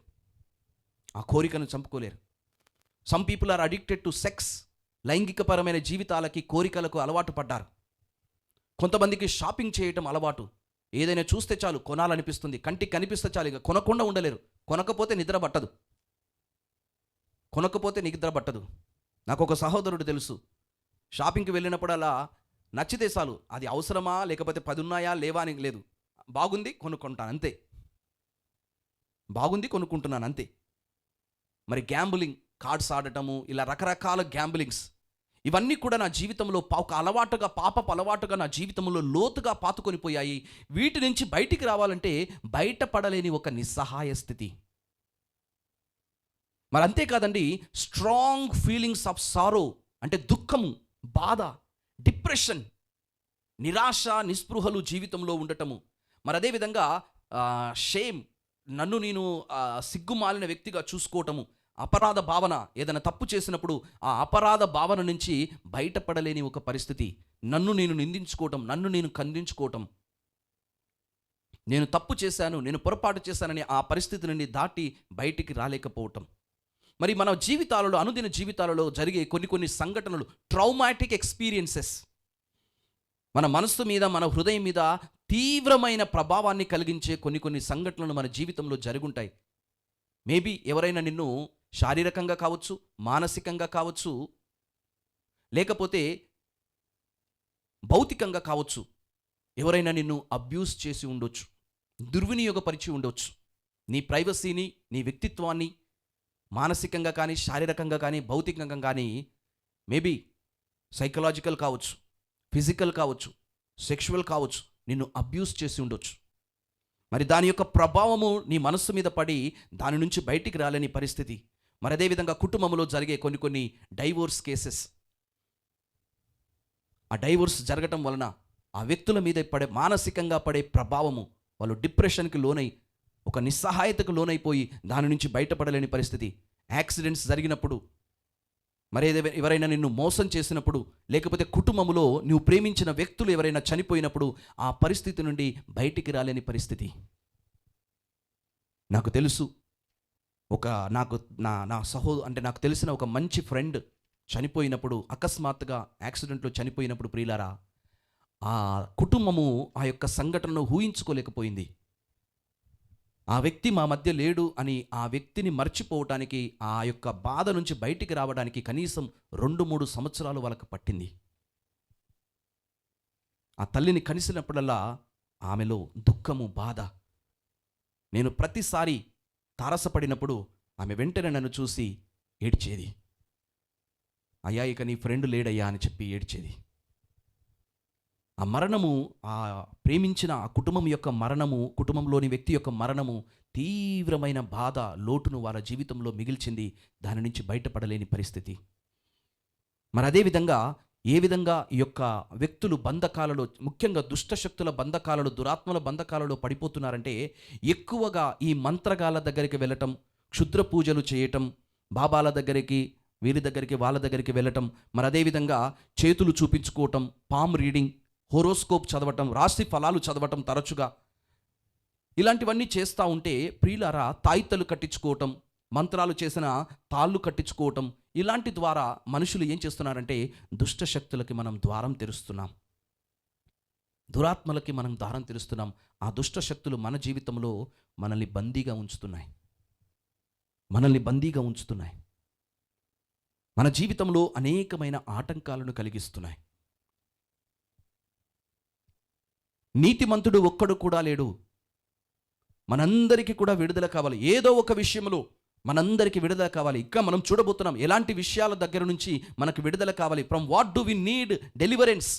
Some people are addicted to sex. లైంగికపరమైన జీవితాలకి, కోరికలకు అలవాటు పడ్డారు. కొంతమందికి షాపింగ్ చేయటం అలవాటు. ఏదైనా చూస్తే చాలు కొనాలనిపిస్తుంది, కంటికి కనిపిస్తే చాలు, ఇక కొనకుండా ఉండలేరు. కొనకపోతే నిద్ర పట్టదు. కొనకపోతే నిద్ర పట్టదు. నాకు ఒక సహోదరుడు తెలుసు, షాపింగ్కి వెళ్ళినప్పుడల్లా నచ్చితే చాలు, అది అవసరమా లేకపోతే 10 ఉన్నాయా లేవా అని లేదు, బాగుంది కొనుక్కుంటాను అంతే, బాగుంది కొనుక్కుంటున్నాను అంతే. మరి గ్యాంబులింగ్, కార్డ్స్ ఆడటము, ఇలా రకరకాల గ్యాంబులింగ్స్, ఇవన్నీ కూడా నా జీవితంలో ఒక అలవాటుగా, పాపపు అలవాటుగా నా జీవితంలో లోతుగా పాతుకొని పోయాయి. వీటి నుంచి బయటికి రావాలంటే బయటపడలేని ఒక నిస్సహాయ స్థితి. మరి అంతేకాదండి, స్ట్రాంగ్ ఫీలింగ్స్ ఆఫ్ సారో అంటే దుఃఖము, బాధ, డిప్రెషన్, నిరాశ, నిస్పృహలు జీవితంలో ఉండటము. మరి అదేవిధంగా షేమ్, నన్ను నేను సిగ్గుమాలిన వ్యక్తిగా చూసుకోవటము, అపరాధ భావన, ఏదైనా తప్పు చేసినప్పుడు ఆ అపరాధ భావన నుంచి బయటపడలేని ఒక పరిస్థితి, నన్ను నేను నిందించుకోవటం, నన్ను నేను ఖండించుకోవటం, నేను తప్పు చేశాను, నేను పొరపాటు చేశానని ఆ పరిస్థితి నుండి దాటి బయటికి రాలేకపోవటం. మరి మన జీవితాలలో, అనుదిన జీవితాలలో జరిగే కొన్ని సంఘటనలు, ట్రౌమాటిక్ ఎక్స్పీరియన్సెస్ మన మనస్సు మీద, మన హృదయం మీద తీవ్రమైన ప్రభావాన్ని కలిగించే కొన్ని సంఘటనలు మన జీవితంలో జరుగుంటాయి. మేబీ ఎవరైనా నిన్ను శారీరకంగా కావచ్చు, మానసికంగా కావచ్చు, లేకపోతే భౌతికంగా కావచ్చు, ఎవరైనా నిన్ను అబ్యూస్ చేసి ఉండొచ్చు, దుర్వినియోగపరిచి ఉండొచ్చు. నీ ప్రైవసీని, నీ వ్యక్తిత్వాన్ని మానసికంగా కానీ, శారీరకంగా కానీ, భౌతికంగా కానీ, మేబీ సైకలాజికల్ కావచ్చు, ఫిజికల్ కావచ్చు, సెక్షువల్ కావచ్చు, నిన్ను అబ్యూస్ చేసి ఉండొచ్చు. మరి దాని యొక్క ప్రభావము నీ మనస్సు మీద పడి దాని నుంచి బయటికి రాలేని పరిస్థితి. మరి అదేవిధంగా కుటుంబంలో జరిగే కొన్ని డైవోర్స్ కేసెస్, ఆ డైవోర్స్ జరగటం వలన ఆ వ్యక్తుల మీద పడే, మానసికంగా పడే ప్రభావము, వాళ్ళు డిప్రెషన్కి లోనై, ఒక నిస్సహాయతకు లోనైపోయి దాని నుంచి బయటపడలేని పరిస్థితి. యాక్సిడెంట్స్ జరిగినప్పుడు, మరి ఎవరైనా నిన్ను మోసం చేసినప్పుడు, లేకపోతే కుటుంబంలో నువ్వు ప్రేమించిన వ్యక్తులు ఎవరైనా చనిపోయినప్పుడు ఆ పరిస్థితి నుండి బయటికి రాలేని పరిస్థితి. నాకు తెలుసు, నాకు తెలిసిన ఒక మంచి ఫ్రెండ్ చనిపోయినప్పుడు, అకస్మాత్తుగా యాక్సిడెంట్లో చనిపోయినప్పుడు ప్రియులారా, ఆ కుటుంబము ఆ యొక్క సంఘటనను ఊహించుకోలేకపోయింది. ఆ వ్యక్తి మా మధ్య లేడు అని ఆ వ్యక్తిని మర్చిపోవటానికి, ఆ యొక్క బాధ నుంచి బయటికి రావడానికి కనీసం 2-3 సంవత్సరాలు వాళ్ళకు పట్టింది. ఆ తల్లిని కలిసినప్పుడల్లా ఆమెలో దుఃఖము, బాధ. నేను ప్రతిసారి తారసపడినప్పుడు ఆమె వెంటనే నన్ను చూసి ఏడ్చేది. అయ్యా, ఇక నీ ఫ్రెండ్ లేడయ్యా అని చెప్పి ఏడ్చేది. ఆ మరణము, ఆ ప్రేమించిన ఆ కుటుంబం యొక్క మరణము, కుటుంబంలోని వ్యక్తి యొక్క మరణము తీవ్రమైన బాధ, లోటును వాళ్ళ జీవితంలో మిగిల్చింది. దాని నుంచి బయటపడలేని పరిస్థితి. మరి అదేవిధంగా ఏ విధంగా ఈ యొక్క వ్యక్తులు బంధకాలలో, ముఖ్యంగా దుష్టశక్తుల బంధకాలలో, దురాత్మల బంధకాలలో పడిపోతున్నారంటే, ఎక్కువగా ఈ మంత్రగాళ్ళ దగ్గరికి వెళ్ళటం, క్షుద్ర పూజలు చేయటం, బాబాల దగ్గరికి, వీరి దగ్గరికి, వాళ్ళ దగ్గరికి వెళ్ళటం, మరి అదేవిధంగా చేతులు చూపించుకోవటం, పామ్ రీడింగ్, హోరోస్కోప్ చదవటం, రాశి ఫలాలు చదవటం తరచుగా, ఇలాంటివన్నీ చేస్తూ ఉంటే ప్రియులారా, తాయిత్తలు కట్టించుకోవటం, మంత్రాలు చేసిన తాళ్ళు కట్టించుకోవటం, ఇలాంటి ద్వారా మనుషులు ఏం చేస్తున్నారంటే దుష్ట శక్తులకి మనం ద్వారం తెరుస్తున్నాం, దురాత్మలకి మనం ద్వారం తెరుస్తున్నాం. ఆ దుష్ట శక్తులు మన జీవితంలో మనల్ని బందీగా ఉంచుతున్నాయి, మన జీవితంలో అనేకమైన ఆటంకాలను కలిగిస్తున్నాయి. నీతిమంతుడు ఒక్కడు కూడా లేడు. మనందరికీ కూడా విడుదల కావాలి, ఏదో ఒక విషయంలో మనందరికీ విడుదల కావాలి. ఇంకా మనం చూడబోతున్నాం ఎలాంటి విషయాల దగ్గర నుంచి మనకు విడుదల కావాలి. From what do we need deliverance.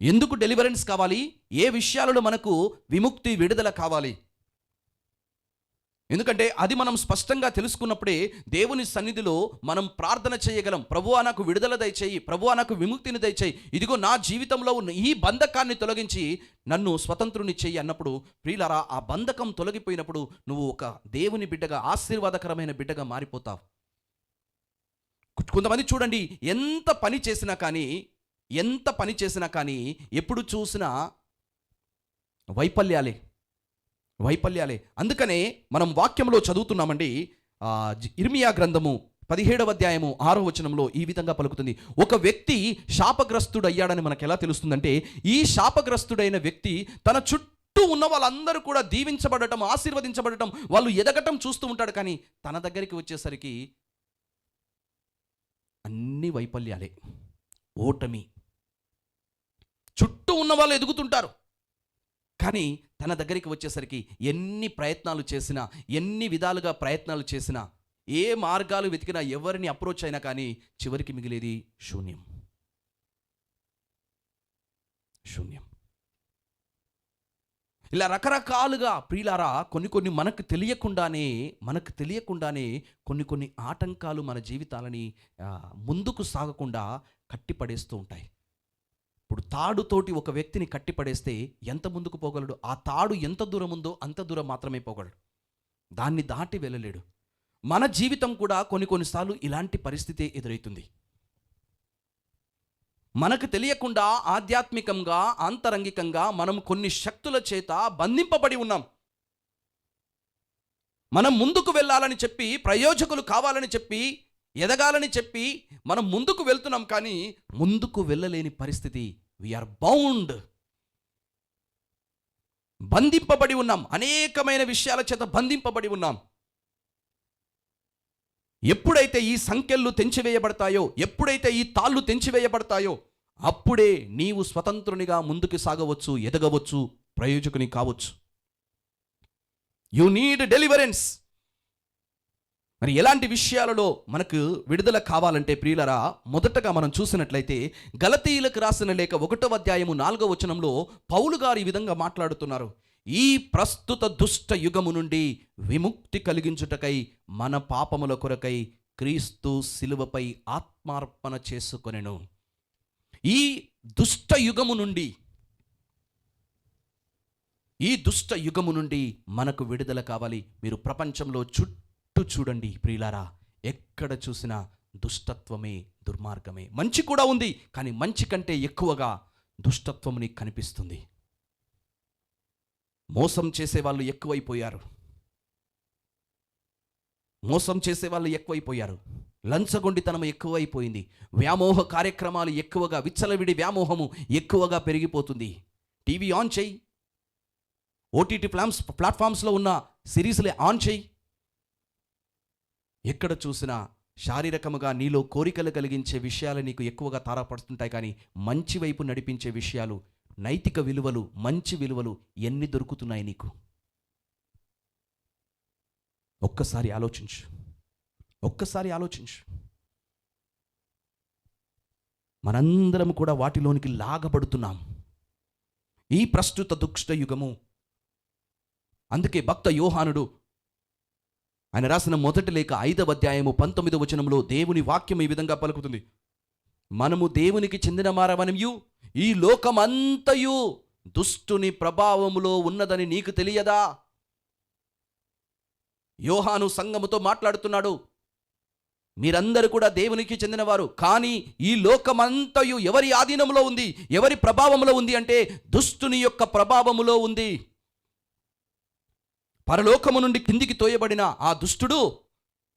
ఎందుకు డెలివరెన్స్ కావాలి? ఏ విషయాలలో మనకు విముక్తి, విడుదల కావాలి? ఎందుకంటే అది మనం స్పష్టంగా తెలుసుకున్నప్పుడే దేవుని సన్నిధిలో మనం ప్రార్థన చేయగలం. ప్రభువా, నాకు విడుదల దయచేయి, ప్రభువా, నాకు విముక్తిని దయచేయి, ఇదిగో నా జీవితంలో ఉన్న ఈ బంధకాన్ని తొలగించి నన్ను స్వతంత్రుని చెయ్యి అన్నప్పుడు ప్రియులారా, ఆ బంధకం తొలగిపోయినప్పుడు నువ్వు ఒక దేవుని బిడ్డగా, ఆశీర్వాదకరమైన బిడ్డగా మారిపోతావు. కొంతమంది చూడండి, ఎంత పని చేసినా కానీ ఎప్పుడు చూసినా వైఫల్యాలే. అందుకనే మనం వాక్యంలో చదువుతున్నామండి, ఇర్మియా గ్రంథము 17వ అధ్యాయము 6వ వచనంలో ఈ విధంగా పలుకుతుంది. ఒక వ్యక్తి శాపగ్రస్తుడయ్యాడని మనకు ఎలా తెలుస్తుందంటే, ఈ శాపగ్రస్తుడైన వ్యక్తి తన చుట్టూ చుట్టూ ఉన్న వాళ్ళందరూ కూడా దీవించబడటం, ఆశీర్వదించబడటం, వాళ్ళు ఎదగటం చూస్తూ ఉంటాడు. కానీ తన దగ్గరికి వచ్చేసరికి అన్ని వైఫల్యాలే, ఓటమి. చుట్టూ ఉన్న వాళ్ళు ఎదుగుతుంటారు, కానీ తన దగ్గరికి వచ్చేసరికి ఎన్ని ప్రయత్నాలు చేసినా, ఎన్ని విధాలుగా ప్రయత్నాలు చేసినా, ఏ మార్గాలు వెతికినా, ఎవరిని అప్రోచ్ అయినా కానీ చివరికి మిగిలేది శూన్యం. శూన్యం. ఇలా రకరకాలుగా ప్రియులారా కొన్ని మనకు తెలియకుండానే కొన్ని ఆటంకాలు మన జీవితాలని ముందుకు సాగకుండా కట్టిపడేస్తూ ఉంటాయి. ఇప్పుడు తాడుతోటి ఒక వ్యక్తిని కట్టిపడేస్తే ఎంత ముందుకు పోగలడు? ఆ తాడు ఎంత దూరం ఉందో అంత దూరం మాత్రమే పోగలడు, దాన్ని దాటి వెళ్ళలేడు. మన జీవితం కూడా కొన్నిసార్లు ఇలాంటి పరిస్థితి ఎదురవుతుంది. మనకు తెలియకుండా ఆధ్యాత్మికంగా, ఆంతరంగికంగా మనం కొన్ని శక్తుల చేత బంధింపబడి ఉన్నాం. మనం ముందుకు వెళ్ళాలని చెప్పి, ప్రయోజకులు కావాలని చెప్పి, ఎదగాలని చెప్పి మనం ముందుకు వెళ్తున్నాం, కానీ ముందుకు వెళ్ళలేని పరిస్థితి. వీఆర్ బౌండ్, బంధింపబడి ఉన్నాం. అనేకమైన విషయాల చేత బంధింపబడి ఉన్నాం. ఎప్పుడైతే ఈ సంకెళ్ళు తెంచివేయబడతాయో, ఎప్పుడైతే ఈ తాళ్ళు తెంచివేయబడతాయో, అప్పుడే నీవు స్వతంత్రునిగా ముందుకు సాగవచ్చు, ఎదగవచ్చు, ప్రయోజకుని కావచ్చు. You need deliverance. మరి ఎలాంటి విషయాలలో మనకు విడుదల కావాలంటే ప్రియులరా, మొదటగా మనం చూసినట్లయితే గలతీయులకు రాసిన లేఖ 1వ అధ్యాయము 4వ వచనంలో పౌలు గారు ఈ విధంగా మాట్లాడుతున్నారు. ఈ ప్రస్తుత దుష్ట యుగము నుండి విముక్తి కలిగించుటకై మన పాపముల కొరకై క్రీస్తు శిలువపై ఆత్మార్పణ చేసుకొనెను. ఈ దుష్ట యుగము నుండి మనకు విడుదల కావాలి. మీరు ప్రపంచంలో చుట్టూ చూడండి ప్రియులారా, ఎక్కడ చూసినా దుష్టత్వమే, దుర్మార్గమే. మంచి కూడా ఉంది, కానీ మంచి కంటే ఎక్కువగా దుష్టత్వం నీకు కనిపిస్తుంది. మోసం చేసేవాళ్ళు ఎక్కువైపోయారు. లంచగొండితనం ఎక్కువైపోయింది. వ్యామోహ కార్యక్రమాలు ఎక్కువగా, విచ్చలవిడి వ్యామోహము ఎక్కువగా పెరిగిపోతుంది. టీవీ ఆన్ చేయి, ఓటీటీ ప్లాట్ఫామ్స్లో ఉన్న సిరీస్లే ఆన్ చేయి. ఎక్కడ చూసినా శారీరకముగా నీలో కోరికలు కలిగించే విషయాలు నీకు ఎక్కువగా తారపడుతుంటాయి, కానీ మంచి వైపు నడిపించే విషయాలు, నైతిక విలువలు, మంచి విలువలు ఎన్ని దొరుకుతున్నాయి నీకు? ఒక్కసారి ఆలోచించు. మనందరం కూడా వాటిలోనికి లాగబడుతున్నాం. ఈ ప్రస్తుత దుష్ట యుగము. అందుకే భక్త యోహానుడు ఆయన రాసిన మొదటి లేఖ 5వ అధ్యాయము 19వ వచనంలో దేవుని వాక్యం ఈ విధంగా పలుకుతుంది. మనము దేవునికి చెందిన మారవనియు ఈ లోకమంతయు దుష్టుని ప్రభావములో ఉన్నదని నీకు తెలియదా? యోహాను సంఘముతో మాట్లాడుతున్నాడు. మీరందరూ కూడా దేవునికి చెందినవారు, కానీ ఈ లోకమంతయు ఎవరి ఆధీనంలో ఉంది, ఎవరి ప్రభావంలో ఉంది అంటే దుష్టుని యొక్క ప్రభావములో ఉంది. పరలోకము నుండి కిందికి తోయబడిన ఆ దుష్టుడు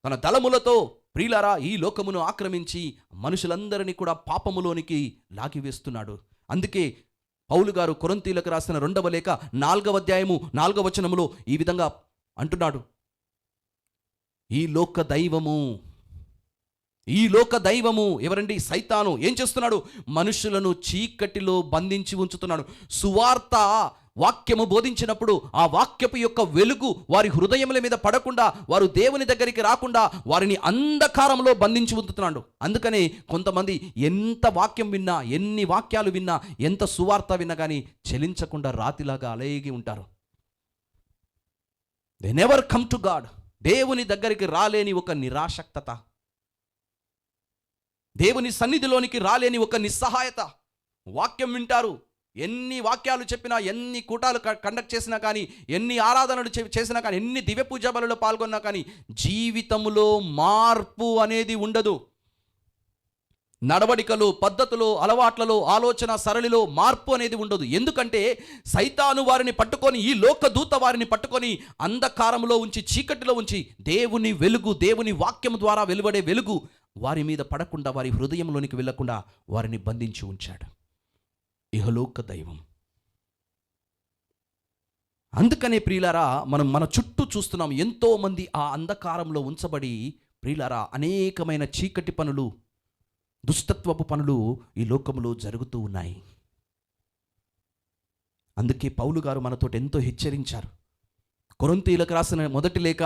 తన దళములతో ప్రియులారా ఈ లోకమును ఆక్రమించి మనుషులందరినీ కూడా పాపములోనికి లాగివేస్తున్నాడు. అందుకే పౌలు గారు కొరింథీయులకు రాసిన 2వ లేఖ 4వ అధ్యాయము 4వ వచనములో ఈ విధంగా అంటున్నాడు. ఈ లోక దైవము ఎవరండి? సైతాను. ఏం చేస్తున్నాడు? మనుషులను చీకటిలో బంధించి ఉంచుతున్నాడు. సువార్త వాక్యము బోధించినప్పుడు ఆ వాక్యపు యొక్క వెలుగు వారి హృదయముల మీద పడకుండా, వారు దేవుని దగ్గరికి రాకుండా వారిని అంధకారంలో బంధించి ఉంచుతున్నాడు. అందుకనే కొంతమంది ఎంత వాక్యం విన్నా, ఎన్ని వాక్యాలు విన్నా, ఎంత సువార్త విన్నా కానీ చెలించకుండా రాతిలాగా అలగి ఉంటారు. They never come to God. దేవుని దగ్గరికి రాలేని ఒక నిరాసక్తత, దేవుని సన్నిధిలోనికి రాలేని ఒక నిస్సహాయత. వాక్యం వింటారు, ఎన్ని వాక్యాలు చెప్పినా, ఎన్ని కూటాలు కండక్ట్ చేసినా కానీ, ఎన్ని ఆరాధనలు చేసినా కానీ, ఎన్ని దివ్య పూజా బలులో పాల్గొన్నా కానీ జీవితంలో మార్పు అనేది ఉండదు. నడవడికలు, పద్ధతులు, అలవాట్లలో, ఆలోచన సరళిలో మార్పు అనేది ఉండదు. ఎందుకంటే సైతాను వారిని పట్టుకొని, ఈ లోకదూత వారిని పట్టుకొని అంధకారంలో ఉంచి, చీకటిలో ఉంచి, దేవుని వెలుగు, దేవుని వాక్యం ద్వారా వెలువడే వెలుగు వారి మీద పడకుండా, వారి హృదయంలోనికి వెళ్లకుండా వారిని బంధించి ఉంచాడు. ఇహలోక దైవం. అందుకనే ప్రియులారా మనం మన చుట్టూ చూస్తున్నాం, ఎంతో మంది ఆ అంధకారంలో ఉంచబడి ప్రియులారా అనేకమైన చీకటి పనులు, దుష్టత్వపు పనులు ఈ లోకంలో జరుగుతూ ఉన్నాయి. అందుకే పౌలు గారు మనతోటి ఎంతో హెచ్చరించారు. కొరింథీయులకు రాసిన మొదటి లేఖ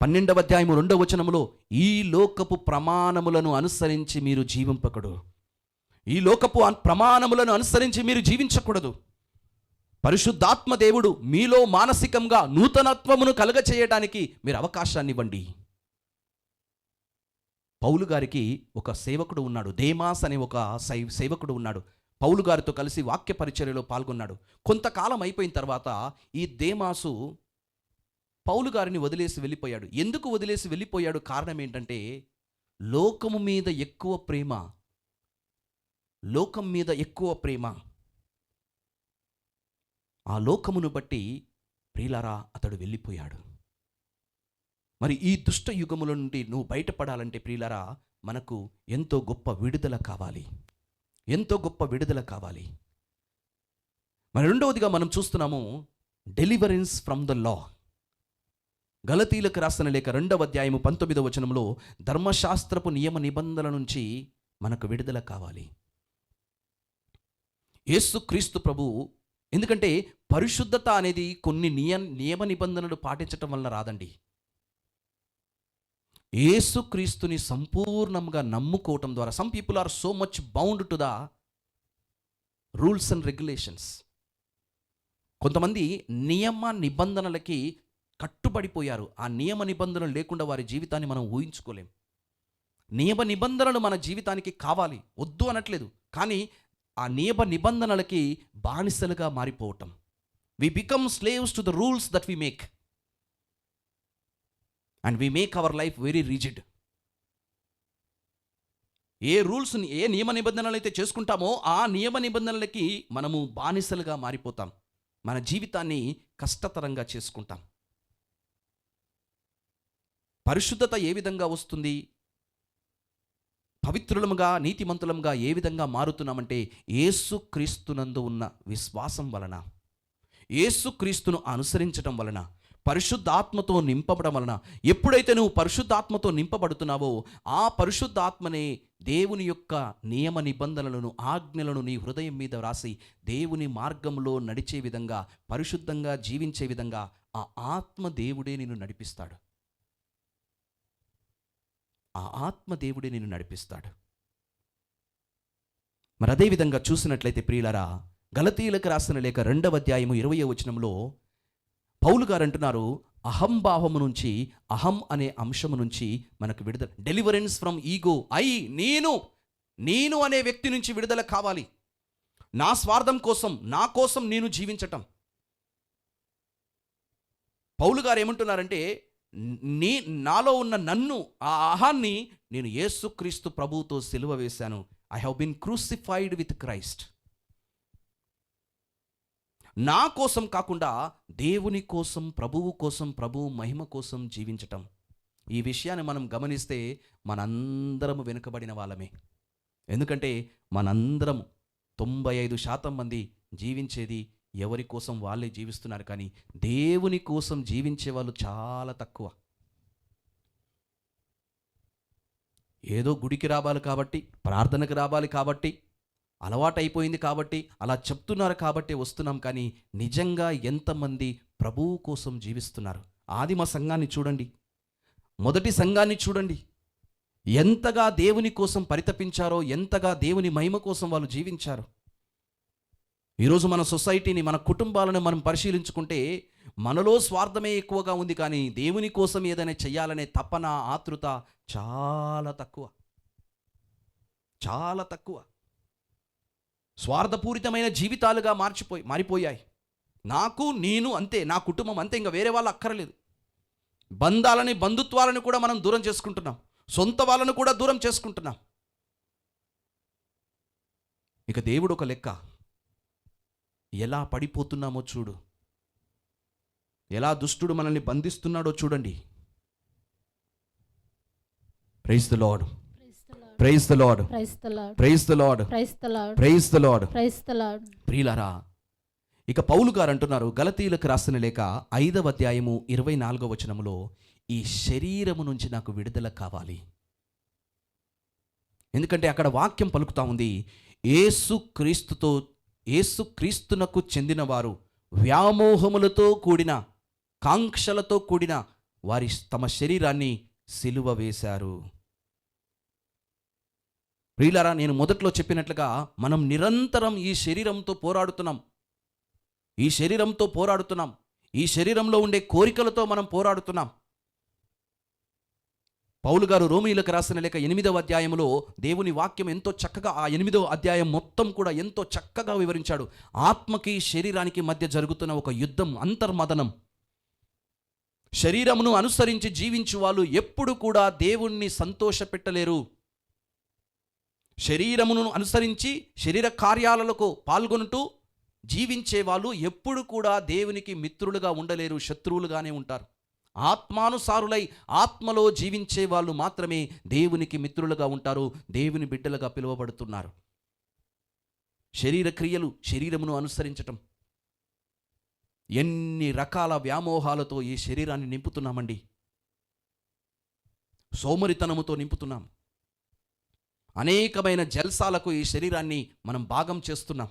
12వ అధ్యాయము 2వ వచనములో, ఈ లోకపు ప్రమాణములను అనుసరించి మీరు జీవింపకూడదు. ఈ లోకపు ప్రమాణములను అనుసరించి మీరు జీవించకూడదు. పరిశుద్ధాత్మ దేవుడు మీలో మానసికంగా నూతనత్వమును కలుగచేయడానికి మీరు అవకాశాన్ని ఇవ్వండి. పౌలు గారికి ఒక సేవకుడు ఉన్నాడు, దేమాస్ అనే ఒక సేవకుడు ఉన్నాడు. పౌలు గారితో కలిసి వాక్య పరిచర్యలో పాల్గొన్నాడు. కొంతకాలం అయిపోయిన తర్వాత ఈ దేమాసు పౌలు గారిని వదిలేసి వెళ్ళిపోయాడు. ఎందుకు వదిలేసి వెళ్ళిపోయాడు? కారణం ఏంటంటే లోకము మీద ఎక్కువ ప్రేమ, లోకం మీద ఎక్కువ ప్రేమ. ఆ లోకమును బట్టి ప్రియులారా అతడు వెళ్ళిపోయాడు. మరి ఈ దుష్ట యుగముల నుండి నువ్వు బయటపడాలంటే ప్రియులారా మనకు ఎంతో గొప్ప విడుదల కావాలి, ఎంతో గొప్ప విడుదల కావాలి. మరి రెండవదిగా మనం చూస్తున్నాము డెలివరెన్స్ ఫ్రమ్ ద లా. గలతీలకు రాసిన లేఖ 2వ అధ్యాయము 19వ వచనంలో ధర్మశాస్త్రపు నియమ నిబంధనల నుంచి మనకు విడుదల కావాలి. యేసుక్రీస్తు ప్రభు, ఎందుకంటే పరిశుద్ధత అనేది కొన్ని నియమ నిబంధనలు పాటించటం వల్ల రాదండి. యేసుక్రీస్తుని సంపూర్ణంగా నమ్ముకోవటం ద్వారా. Some people are so much bound to the rules and regulations. కొంతమంది నియమ నిబంధనలకి కట్టుబడిపోయారు. ఆ నియమ నిబంధనలు లేకుండా వారి జీవితాన్ని మనం ఊహించుకోలేం. నియమ నిబంధనలు మన జీవితానికి కావాలి, వద్దు అనట్లేదు, కానీ ఆ నియమ నిబంధనలకి బానిసలుగా మారిపోవటం. We become slaves to the rules that we make and we make our life very rigid. ఏ రూల్స్ని, ఏ నియమ నిబంధనలు అయితే చేసుకుంటామో ఆ నియమ నిబంధనలకి మనము బానిసలుగా మారిపోతాం. మన జీవితాన్ని కష్టతరంగా చేసుకుంటాం. పరిశుద్ధత ఏ విధంగా వస్తుంది? పవిత్రులముగా, నీతిమంతులముగా ఏ విధంగా మారుతున్నామంటే యేసుక్రీస్తునందు ఉన్న విశ్వాసం వలన, యేసుక్రీస్తును అనుసరించడం వలన, పరిశుద్ధాత్మతో నింపబడడం వలన. ఎప్పుడైతే నువ్వు పరిశుద్ధాత్మతో నింపబడుతున్నావో ఆ పరిశుద్ధాత్మనే దేవుని యొక్క నియమ నిబంధనలను, ఆజ్ఞలను నీ హృదయం మీద వ్రాసి దేవుని మార్గంలో నడిచే విధంగా, పరిశుద్ధంగా జీవించే విధంగా ఆ ఆత్మ దేవుడే నిన్ను నడిపిస్తాడు. ఆ ఆత్మ దేవుడే నిన్ను నడిపిస్తాడు. మరి అదేవిధంగా చూసినట్లయితే ప్రియులారా, గలతీయులకు రాసిన లేఖ 2వ అధ్యాయము 20వ వచనంలో పౌలు గారు అంటున్నారు, అహంభావము నుంచి, అహం అనే అంశము నుంచి మనకు విడుదల. Deliverance from ego. నేను అనే వ్యక్తి నుంచి విడుదల కావాలి. నా స్వార్థం కోసం, నా కోసం నేను జీవించటం. పౌలు గారు ఏమంటున్నారంటే, నాలో ఉన్న నన్ను, ఆ అహాన్ని నేను యేసుక్రీస్తు ప్రభువుతో సిలువ వేశాను. I have been crucified with Christ. నా కోసం కాకుండా దేవుని కోసం, ప్రభువు కోసం, ప్రభువు మహిమ కోసం జీవించటం. ఈ విషయాన్ని మనం గమనిస్తే మనందరము వెనుకబడిన వాళ్ళమే. ఎందుకంటే మనందరం 95% మంది జీవించేది ఎవరి కోసం వాళ్ళే జీవిస్తున్నారు, కానీ దేవుని కోసం జీవించే వాళ్ళు చాలా తక్కువ. ఏదో గుడికి రావాలి కాబట్టి, ప్రార్థనకు రావాలి కాబట్టి, అలవాటైపోయింది కాబట్టి, అలా చెప్తున్నారు కాబట్టి వస్తున్నాం, కానీ నిజంగా ఎంతమంది ప్రభువు కోసం జీవిస్తున్నారు? ఆదిమ సంఘాన్ని చూడండి, మొదటి సంఘాన్ని చూడండి, ఎంతగా దేవుని కోసం పరితపించారో, ఎంతగా దేవుని మహిమ కోసం వాళ్ళు జీవించారు. ఈరోజు మన సొసైటీని, మన కుటుంబాలను మనం పరిశీలించుకుంటే మనలో స్వార్థమే ఎక్కువగా ఉంది, కానీ దేవుని కోసం ఏదైనా చెయ్యాలనే తపన, ఆతృత చాలా తక్కువ, చాలా తక్కువ. స్వార్థపూరితమైన జీవితాలుగా మారిపోయాయి. నాకు, నేను అంతే, నా కుటుంబం అంతే, ఇంకా వేరే వాళ్ళు అక్కర్లేదు. బంధాలని, బంధుత్వాలను కూడా మనం దూరం చేసుకుంటున్నాం, సొంత వాళ్ళను కూడా దూరం చేసుకుంటున్నాం. ఇక దేవుడు ఒక లెక్క. ఎలా పడిపోతున్నామో చూడు, ఎలా దుష్టుడు మనల్ని బంధిస్తున్నాడో చూడండి. Praise the Lord, praise the Lord, praise the Lord, praise the Lord, praise the Lord, praise the Lord, praise the Lord. ప్రియులారా, ఇక పౌలు గారు అంటున్నారు గలతీయులకు రాసిన లేఖ 5వ అధ్యాయము 24వ వచనములో, ఈ శరీరము నుంచి నాకు విడుదల కావాలి. ఎందుకంటే అక్కడ వాక్యం పలుకుతా ఉంది, యేసుక్రీస్తునకు చెందిన వారు వ్యామోహములతో కూడిన కాంక్షలతో కూడిన వారి తమ శరీరాన్ని సిలువ వేశారు. ప్రియులారా, నేను మొదట్లో చెప్పినట్లుగా మనం నిరంతరం ఈ శరీరంతో పోరాడుతున్నాం. ఈ శరీరంలో ఉండే కోరికలతో మనం పోరాడుతున్నాం. పౌలు గారు రోమీయులకు రాసిన లేఖ 8వ అధ్యాయంలో దేవుని వాక్యం ఎంతో చక్కగా, ఆ 8వ అధ్యాయం మొత్తం కూడా ఎంతో చక్కగా వివరించాడు. ఆత్మకి శరీరానికి మధ్య జరుగుతున్న ఒక యుద్ధం, అంతర్మదనం. శరీరమును అనుసరించి జీవించు వాళ్ళు ఎప్పుడు కూడా దేవుణ్ణి సంతోషపెట్టలేరు. శరీరమును అనుసరించి శరీర కార్యాలకు పాల్గొంటూ జీవించే వాళ్ళు ఎప్పుడు కూడా దేవునికి మిత్రులుగా ఉండలేరు, శత్రువులుగానే ఉంటారు. ఆత్మానుసారులై ఆత్మలో జీవించే వాళ్ళు మాత్రమే దేవునికి మిత్రులుగా ఉంటారు, దేవుని బిడ్డలుగా పిలువబడుతున్నారు. శరీర క్రియలు, శరీరమును అనుసరించటం, ఎన్ని రకాల వ్యామోహాలతో ఈ శరీరాన్ని నింపుతున్నామండి. సోమరితనముతో నింపుతున్నాం. అనేకమైన జల్సాలకు ఈ శరీరాన్ని మనం భాగం చేస్తున్నాం.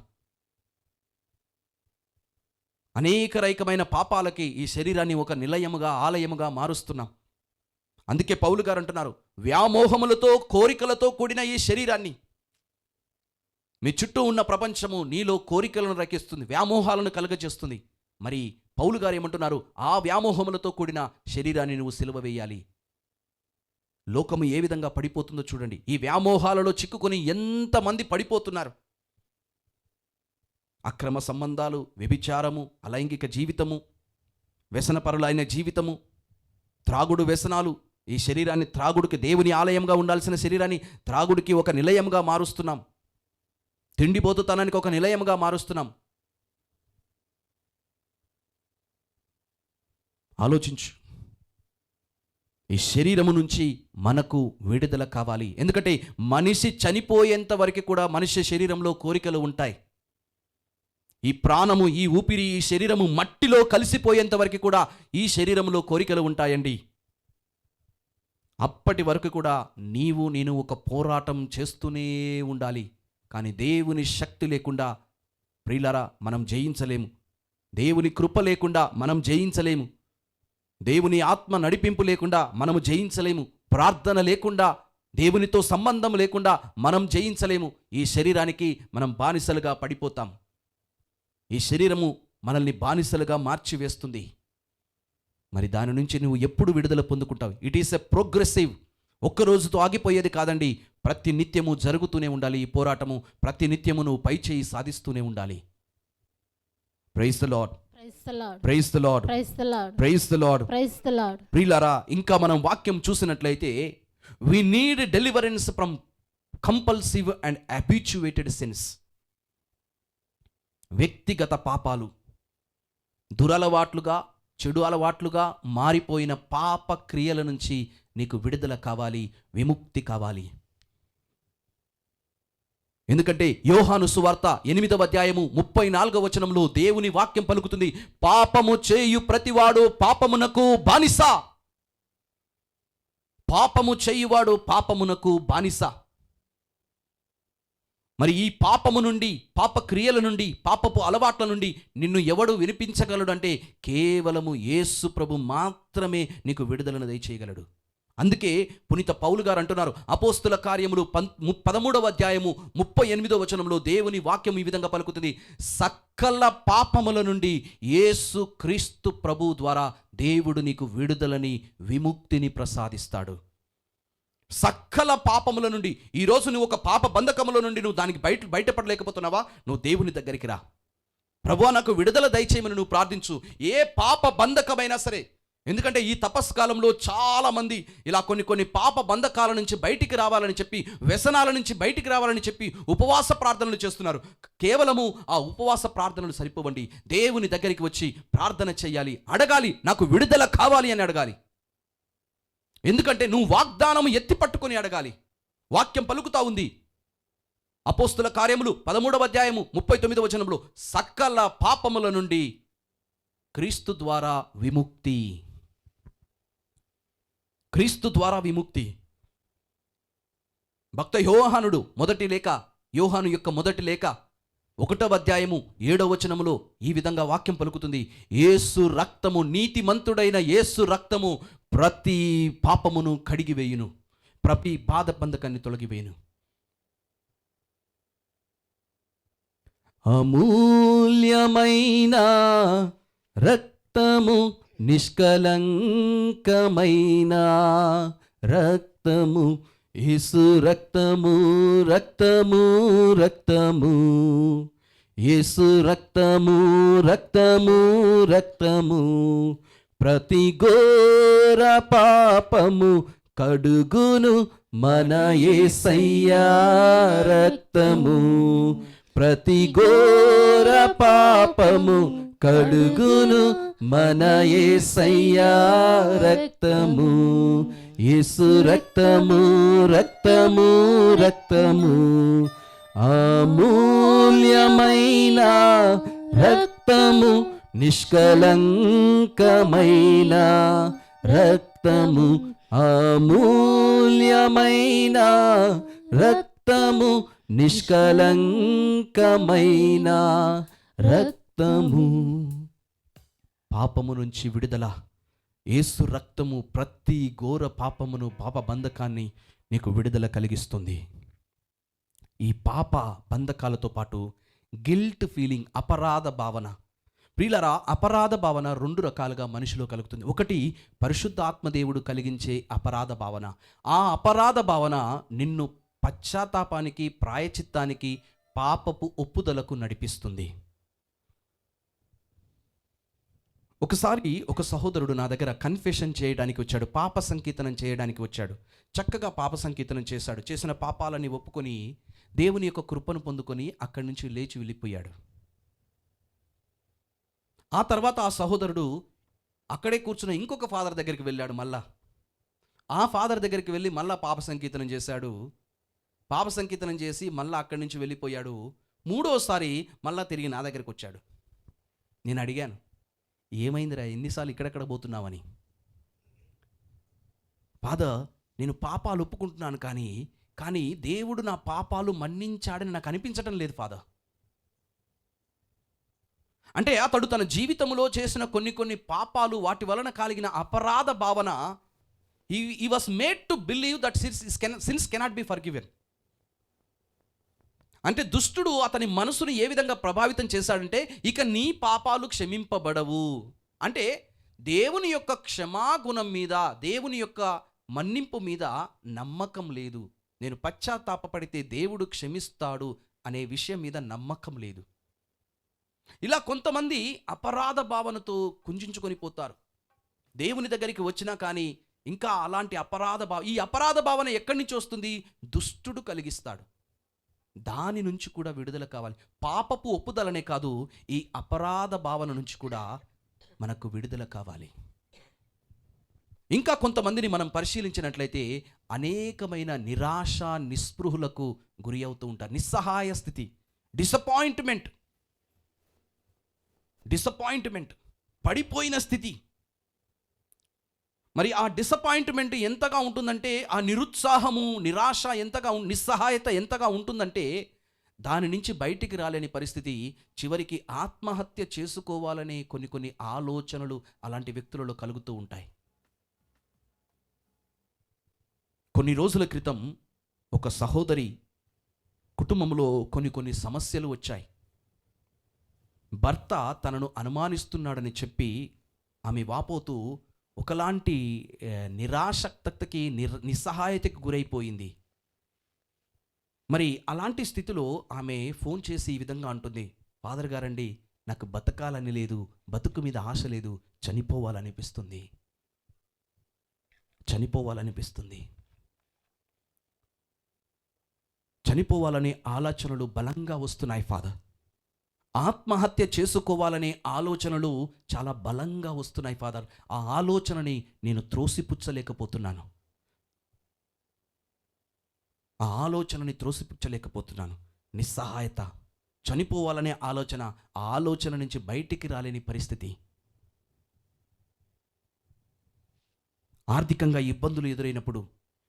అనేక రకమైన పాపాలకి ఈ శరీరాన్ని ఒక నిలయముగా, ఆలయముగా మారుస్తున్నాం. అందుకే పౌలు గారు అంటున్నారు, వ్యామోహములతో కోరికలతో కూడిన ఈ శరీరాన్ని. మీ చుట్టూ ఉన్న ప్రపంచము నీలో కోరికలను రకిస్తుంది, వ్యామోహాలను కలుగజేస్తుంది. మరి పౌలు గారు ఏమంటున్నారు, ఆ వ్యామోహములతో కూడిన శరీరాన్ని నువ్వు సిలువ వేయాలి. లోకము ఏ విధంగా పడిపోతుందో చూడండి. ఈ వ్యామోహాలలో చిక్కుకొని ఎంతమంది పడిపోతున్నారు. అక్రమ సంబంధాలు, వ్యభిచారము, అలైంగిక జీవితము, వ్యసనపరులైన జీవితము, త్రాగుడు వ్యసనాలు. ఈ శరీరాన్ని త్రాగుడికి, దేవుని ఆలయంగా ఉండాల్సిన శరీరాన్ని త్రాగుడికి ఒక నిలయంగా మారుస్తున్నాం. తిండిపోతుతనానికి ఒక నిలయంగా మారుస్తున్నాం. ఆలోచించు. ఈ శరీరము నుంచి మనకు విడుదల కావాలి. ఎందుకంటే మనిషి చనిపోయేంత వరకు కూడా మనిషి శరీరంలో కోరికలు ఉంటాయి. ఈ ప్రాణము, ఈ ఊపిరి, ఈ శరీరము మట్టిలో కలిసిపోయేంత వరకు కూడా ఈ శరీరంలో కోరికలు ఉంటాయండి. అప్పటి వరకు కూడా నేను ఒక పోరాటం చేస్తూనే ఉండాలి. కానీ దేవుని శక్తి లేకుండా ప్రియులారా మనం జయించలేము. దేవుని కృప లేకుండా మనం జయించలేము. దేవుని ఆత్మ నడిపింపు లేకుండా మనము జయించలేము. ప్రార్థన లేకుండా, దేవునితో సంబంధం లేకుండా మనం జయించలేము. ఈ శరీరానికి మనం బానిసలుగా పడిపోతాం. ఈ శరీరము మనల్ని బానిసలుగా మార్చివేస్తుంది. మరి దాని నుంచి నువ్వు ఎప్పుడు విడుదల పొందుకుంటావు? It is a progressive. ఒక్క రోజుతో ఆగిపోయేది కాదండి. ప్రతి నిత్యము జరుగుతూనే ఉండాలి ఈ పోరాటము. ప్రతి నిత్యము నువ్వు పై చేయి సాధిస్తూనే ఉండాలి. Praise the Lord. Praise the Lord. Praise the Lord. ప్రియులారా, ఇంకా మనం వాక్యం చూసినట్లయితే, we need deliverance from compulsive and habituated sins. వ్యక్తిగత పాపాలు, దురలవాట్లుగా, చెడు అలవాట్లుగా మారిపోయిన పాప క్రియల నుంచి నీకు విడుదల కావాలి, విముక్తి కావాలి. ఎందుకంటే యోహాను సువార్త 8వ అధ్యాయము 34వ వచనంలో దేవుని వాక్యం పలుకుతుంది, పాపము చేయు ప్రతివాడు పాపమునకు బానిస. పాపము చేయువాడు పాపమునకు బానిస. మరి ఈ పాపము నుండి, పాప క్రియల నుండి, పాపపు అలవాట్ల నుండి నిన్ను ఎవడు వినిపించగలడు అంటే కేవలము యేసు ప్రభు మాత్రమే నీకు విడుదలను దయచేయగలడు. అందుకే పునీత పౌలు గారు అంటున్నారు, అపోస్తుల కార్యములు 13వ అధ్యాయము 38వ వచనంలో దేవుని వాక్యం ఈ విధంగా పలుకుతుంది, సకల పాపముల నుండి యేసు క్రీస్తు ప్రభు ద్వారా దేవుడు నీకు విడుదలని, విముక్తిని ప్రసాదిస్తాడు. సకల పాపముల నుండి. ఈరోజు నువ్వు ఒక పాప బంధకముల నుండి నువ్వు దానికి బయటపడలేకపోతున్నావా? నువ్వు దేవుని దగ్గరికి రా. ప్రభువా నాకు విడుదల దయచేయమని నువ్వు ప్రార్థించు. ఏ పాప బంధకమైనా సరే. ఎందుకంటే ఈ తపస్కాలంలో చాలామంది ఇలా కొన్ని పాప బంధకాల నుంచి బయటికి రావాలని చెప్పి, వ్యసనాల నుంచి బయటికి రావాలని చెప్పి ఉపవాస ప్రార్థనలు చేస్తున్నారు. కేవలము ఆ ఉపవాస ప్రార్థనలు సరిపోవండి. దేవుని దగ్గరికి వచ్చి ప్రార్థన చేయాలి, అడగాలి, నాకు విడుదల కావాలి అని అడగాలి. ఎందుకంటే నువ్వు వాగ్దానం ఎత్తి పట్టుకొని అడగాలి. వాక్యం పలుకుతా ఉంది, అపోస్తుల కార్యములు 13వ అధ్యాయము 39వ వచనంలో సకల పాపముల నుండి క్రీస్తు ద్వారా విముక్తి. క్రీస్తు ద్వారా విముక్తి. భక్త యోహానుడు యోహాను యొక్క మొదటి లేఖ 1వ అధ్యాయము 7వ వచనములో ఈ విధంగా వాక్యం పలుకుతుంది. యేసు రక్తము, నీతిమంతుడైన యేసు రక్తము ప్రతి పాపమును కడిగివేయును, ప్రతి బాధ బంధకాన్ని తొలగివేయును. అమూల్యమైన రక్తము, నిష్కలంకమైన రక్తము, యేసు రక్తము, రక్తము, రక్తము, యేసు రక్తము, రక్తము, రక్తము, ప్రతి ఘోర పాపము కడుగును మన యేసయ్యా రక్తము. ప్రతి ఘోర పాపము కడుగును మన యేసయ్యా రక్తము. యేసు రక్తము, రక్తము, రక్తము, అమూల్యమైన రక్తము, నిష్కలంకమైన రక్తము, అమూల్యమైన రక్తము, నిష్కలంకమైన రక్తము. పాపము నుంచి విడుదల. యేసు రక్తము ప్రతి ఘోర పాపమును, పాప బంధకాన్ని నీకు విడుదల కలిగిస్తుంది. ఈ పాప బంధకాలతో పాటు గిల్ట్ ఫీలింగ్, అపరాధ భావన. ప్రియులారా, అపరాధ భావన 2 రకాలుగా మనిషిలో కలుగుతుంది. ఒకటి పరిశుద్ధాత్మదేవుడు కలిగించే అపరాధ భావన. ఆ అపరాధ భావన నిన్ను పశ్చాత్తాపానికి, ప్రాయచిత్తానికి, పాపపు ఒప్పుదలకు నడిపిస్తుంది. ఒకసారి ఒక సహోదరుడు నా దగ్గర కన్ఫెషన్ చేయడానికి వచ్చాడు, పాప సంకీర్తనం చేయడానికి వచ్చాడు. చక్కగా పాప సంకీర్తనం చేశాడు. చేసిన పాపాలని ఒప్పుకొని దేవుని యొక్క కృపను పొందుకొని అక్కడి నుంచి లేచి వెళ్ళిపోయాడు. ఆ తర్వాత ఆ సహోదరుడు అక్కడే కూర్చున్న ఇంకొక ఫాదర్ దగ్గరికి వెళ్ళాడు. మళ్ళా ఆ ఫాదర్ దగ్గరికి వెళ్ళి మళ్ళా పాప సంకీర్తనం చేశాడు. పాప సంకీర్తనం చేసి మళ్ళీ అక్కడి నుంచి వెళ్ళిపోయాడు. 3వసారి మళ్ళా తిరిగి నా దగ్గరికి వచ్చాడు. నేను అడిగాను, ఏమైందిరా, ఎన్నిసార్లు ఇక్కడెక్కడ పోతున్నావని. ఫాదర్, నేను పాపాలు ఒప్పుకుంటున్నాను, కానీ దేవుడు నా పాపాలు మన్నించాడని నాకు అనిపించడం లేదు ఫాదర్. అంటే అతడు తన జీవితంలో చేసిన కొన్ని పాపాలు, వాటి వలన కలిగిన అపరాధ భావన, he was made to believe that sins cannot be forgiven. అంటే దుష్టుడు అతని మనసును ఏ విధంగా ప్రభావితం చేశాడంటే, ఇక నీ పాపాలు క్షమింపబడవు. అంటే దేవుని యొక్క క్షమాగుణం మీద, దేవుని యొక్క మన్నింపు మీద నమ్మకం లేదు. నేను పశ్చాత్తాపపడితే దేవుడు క్షమిస్తాడు అనే విషయం మీద నమ్మకం లేదు. ఇలా కొంతమంది అపరాధ భావనతో కుంజించుకొని పోతారు. దేవుని దగ్గరికి వచ్చినా కానీ ఇంకా అలాంటి ఈ అపరాధ భావన ఎక్కడి నుంచి వస్తుంది? దుష్టుడు కలిగిస్తాడు. దాని నుంచి కూడా విడుదల కావాలి. పాపపు ఒప్పుదలనే కాదు, ఈ అపరాధ భావన నుంచి కూడా మనకు విడుదల కావాలి. ఇంకా కొంతమందిని మనం పరిశీలించినట్లయితే అనేకమైన నిరాశ, నిస్పృహులకు గురి అవుతూ ఉంటారు. నిస్సహాయ స్థితి, డిసప్పాయింట్మెంట్, పడిపోయిన స్థితి. మరి ఆ డిసప్పాయింట్మెంట్ ఎంతగా ఉంటుందంటే, ఆ నిరుత్సాహము, నిరాశ నిస్సహాయత ఎంతగా ఉంటుందంటే, దాని నుంచి బయటికి రాలేని పరిస్థితి. చివరికి ఆత్మహత్య చేసుకోవాలనే కొన్ని ఆలోచనలు అలాంటి వ్యక్తులలో కలుగుతూ ఉంటాయి. కొన్ని రోజుల క్రితం ఒక సహోదరి కుటుంబంలో కొన్ని సమస్యలు వచ్చాయి. భర్త తనను అనుమానిస్తున్నాడని చెప్పి ఆమె వాపోతూ ఒకలాంటి నిరాసక్తకి, నిస్సహాయతకి గురైపోయింది. మరి అలాంటి స్థితిలో ఆమె ఫోన్ చేసి ఈ విధంగా అంటుంది, ఫాదర్ గారండి, నాకు బతకాలని లేదు, బతుకు మీద ఆశ లేదు, చనిపోవాలనే ఆలోచనలు బలంగా వస్తున్నాయి ఫాదర్. ఆత్మహత్య చేసుకోవాలనే ఆలోచనలు చాలా బలంగా వస్తున్నాయి ఫాదర్. ఆ ఆలోచనని నేను త్రోసిపుచ్చలేకపోతున్నాను. నిస్సహాయత, చనిపోవాలనే ఆలోచన, ఆ ఆలోచన నుంచి బయటికి రాలేని పరిస్థితి, ఆర్థికంగా ఇబ్బందులు ఎదురైనప్పుడు,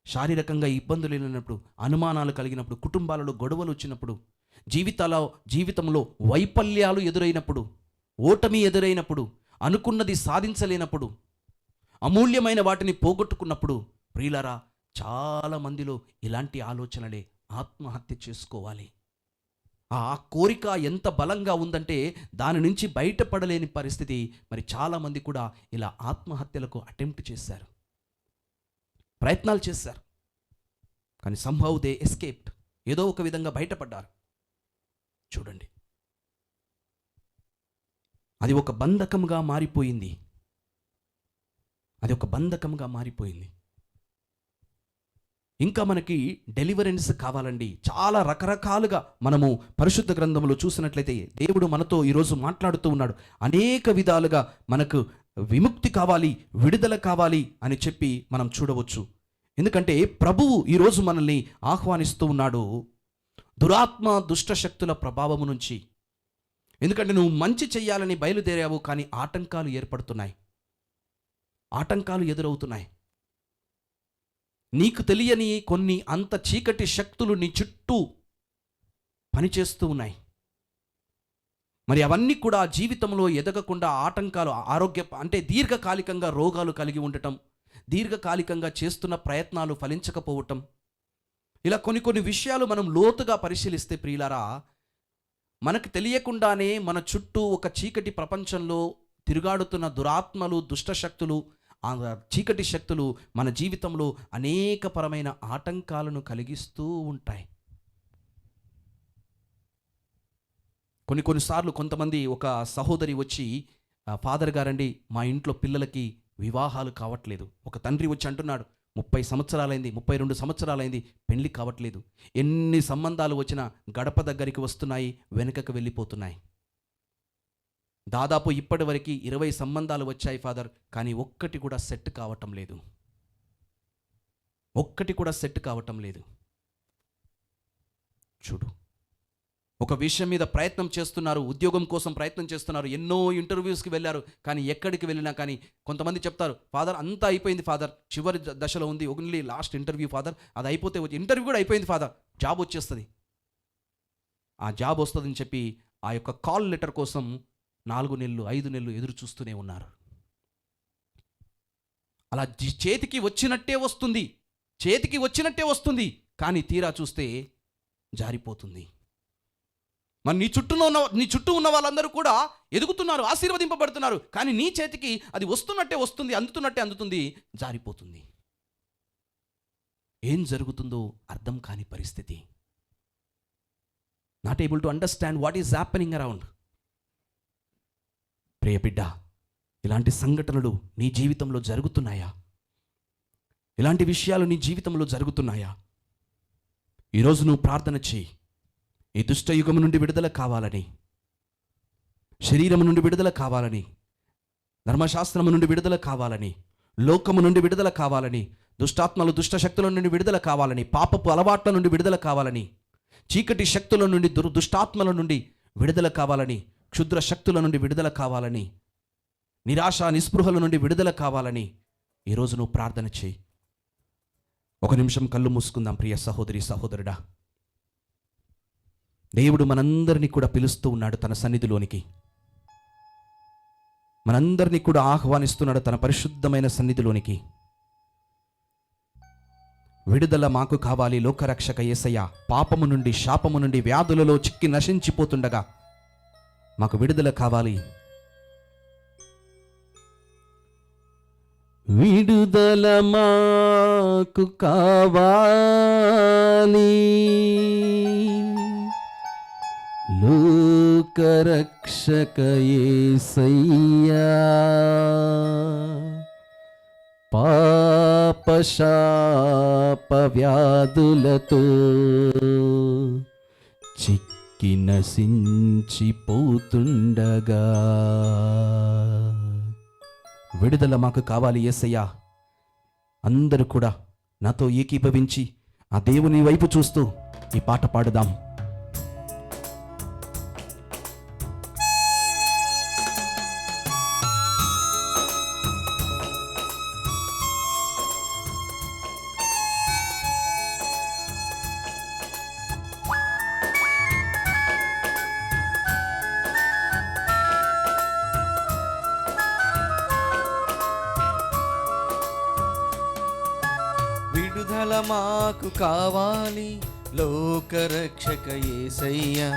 శారీరకంగా ఇబ్బందులు ఎదురైనప్పుడు, అనుమానాలు కలిగినప్పుడు, కుటుంబాలలో గొడవలు వచ్చినప్పుడు, జీవితంలో వైఫల్యాలు ఎదురైనప్పుడు, ఓటమి ఎదురైనప్పుడు, అనుకున్నది సాధించలేనప్పుడు, అమూల్యమైన వాటిని పోగొట్టుకున్నప్పుడు, ప్రియులారా, చాలా మందిలో ఇలాంటి ఆలోచనలే ఆత్మహత్య చేసుకోవాలి. ఆ కోరిక ఎంత బలంగా ఉందంటే దాని నుంచి బయటపడలేని పరిస్థితి. మరి చాలామంది కూడా ఇలా ఆత్మహత్యలకు అటెంప్ట్ చేశారు, ప్రయత్నాలు చేశారు. కానీ సంహౌ దే ఎస్కేప్డ్, ఏదో ఒక విధంగా బయటపడ్డారు. చూడండి, అది ఒక బంధకంగా మారిపోయింది. అది ఒక బంధకంగా మారిపోయింది. ఇంకా మనకి డెలివరెన్స్ కావాలండి. చాలా రకరకాలుగా మనము పరిశుద్ధ గ్రంథంలో చూసినట్లయితే దేవుడు మనతో ఈరోజు మాట్లాడుతూ ఉన్నాడు. అనేక విధాలుగా మనకు విముక్తి కావాలి, విడుదల కావాలి అని చెప్పి మనం చూడవచ్చు. ఎందుకంటే ప్రభువు ఈరోజు మనల్ని ఆహ్వానిస్తూ ఉన్నాడు దురాత్మ దుష్ట శక్తుల ప్రభావము నుంచి. ఎందుకంటే నువ్వు మంచి చెయ్యాలని బయలుదేరావు, కానీ ఆటంకాలు ఏర్పడుతున్నాయి, ఆటంకాలు ఎదురవుతున్నాయి. నీకు తెలియని కొన్ని అంత చీకటి శక్తులు నీ చుట్టూ పనిచేస్తూ ఉన్నాయి. మరి అవన్నీ కూడా జీవితంలో ఎదగకుండా ఆటంకాలు, అంటే దీర్ఘకాలికంగా రోగాలు కలిగి ఉండటం, దీర్ఘకాలికంగా చేస్తున్న ప్రయత్నాలు ఫలించకపోవటం, ఇలా కొన్ని విషయాలు మనం లోతుగా పరిశీలిస్తే ప్రియులారా, మనకు తెలియకుండానే మన చుట్టూ ఒక చీకటి ప్రపంచంలో తిరుగాడుతున్న దురాత్మలు, దుష్టశక్తులు, ఆ చీకటి శక్తులు మన జీవితంలో అనేకపరమైన ఆటంకాలను కలిగిస్తూ ఉంటాయి. కొన్నిసార్లు కొంతమంది, ఒక సహోదరి వచ్చి, ఫాదర్ గారండి, మా ఇంట్లో పిల్లలకి వివాహాలు కావట్లేదు. ఒక తండ్రి వచ్చి అంటున్నాడు, 30 సంవత్సరాలైంది, 32 సంవత్సరాలైంది, పెళ్లి కావట్లేదు. ఎన్ని సంబంధాలు వచ్చినా గడప దగ్గరికి వస్తున్నాయి, వెనుకకు వెళ్ళిపోతున్నాయి. దాదాపు ఇప్పటి వరకు 20 సంబంధాలు వచ్చాయి ఫాదర్, కానీ ఒక్కటి కూడా సెట్ కావటం లేదు, ఒక్కటి కూడా సెట్ కావటం లేదు. చూడు, ఒక విషయం మీద ప్రయత్నం చేస్తున్నారు, ఉద్యోగం కోసం ప్రయత్నం చేస్తున్నారు, ఎన్నో ఇంటర్వ్యూస్కి వెళ్ళారు, కానీ ఎక్కడికి వెళ్ళినా కానీ కొంతమంది చెప్తారు, ఫాదర్ అంతా అయిపోయింది ఫాదర్, చివరి దశలో ఉంది, ఓన్లీ లాస్ట్ ఇంటర్వ్యూ ఫాదర్, అది అయిపోతే ఇంటర్వ్యూ కూడా అయిపోయింది ఫాదర్, జాబ్ వచ్చేస్తుంది. ఆ జాబ్ వస్తుందని చెప్పి ఆ యొక్క కాల్ లెటర్ కోసం 4 నెలలు 5 నెలలు ఎదురు చూస్తూనే ఉన్నారు. అలా చేతికి వచ్చినట్టే వస్తుంది, కానీ తీరా చూస్తే జారిపోతుంది. మరి నీ చుట్టూ ఉన్న వాళ్ళందరూ కూడా ఎదుగుతున్నారు, ఆశీర్వదింపబడుతున్నారు, కానీ నీ చేతికి అది వస్తున్నట్టే వస్తుంది, అందుతుంది, జారిపోతుంది. ఏం జరుగుతుందో అర్థం కాని పరిస్థితి. Not able to understand what is happening around. ప్రియ బిడ్డ, ఇలాంటి సంఘటనలు నీ జీవితంలో జరుగుతున్నాయా? ఇలాంటి విషయాలు నీ జీవితంలో జరుగుతున్నాయా? ఈరోజు నువ్వు ప్రార్థన చేయి. ఈ దుష్టయుగం నుండి విడుదల కావాలని, శరీరం నుండి విడుదల కావాలని, ధర్మశాస్త్రము నుండి విడుదల కావాలని, లోకము నుండి విడుదల కావాలని, దుష్టాత్మలు దుష్టశక్తుల నుండి విడుదల కావాలని, పాపపు అలవాట్ల నుండి విడుదల కావాలని, చీకటి శక్తుల నుండి దుష్టాత్మల నుండి విడుదల కావాలని, క్షుద్ర శక్తుల నుండి విడుదల కావాలని, నిరాశ నిస్పృహల నుండి విడుదల కావాలని ఈరోజు నువ్వు ప్రార్థన చేయి. ఒక నిమిషం కళ్ళు మూసుకుందాం. ప్రియ సహోదరి సహోదరుడా, దేవుడు మనందరినీ కూడా పిలుస్తూ ఉన్నాడు తన సన్నిధిలోనికి. మనందరినీ కూడా ఆహ్వానిస్తున్నాడు తన పరిశుద్ధమైన సన్నిధిలోనికి. విడుదల మాకు కావాలి లోకరక్షక యేసయ్య. పాపము నుండి, శాపము నుండి, వ్యాధులలో చిక్కి నశించిపోతుండగా మాకు విడుదల కావాలి. విడుదల మాకు కావాలి, లోకరక్షక యేసయ్యా. పాపశాప వ్యాధులతో చిక్కి నశించిపోతుండగా విడుదల మాకు కావాలి యేసయ్యా. అందరూ కూడా నాతో ఏకీభవించి ఆ దేవుని వైపు చూస్తూ ఈ పాట పాడుదాం. విడుదల మాకు కావాలి లోకరక్షక యేసయ్యా,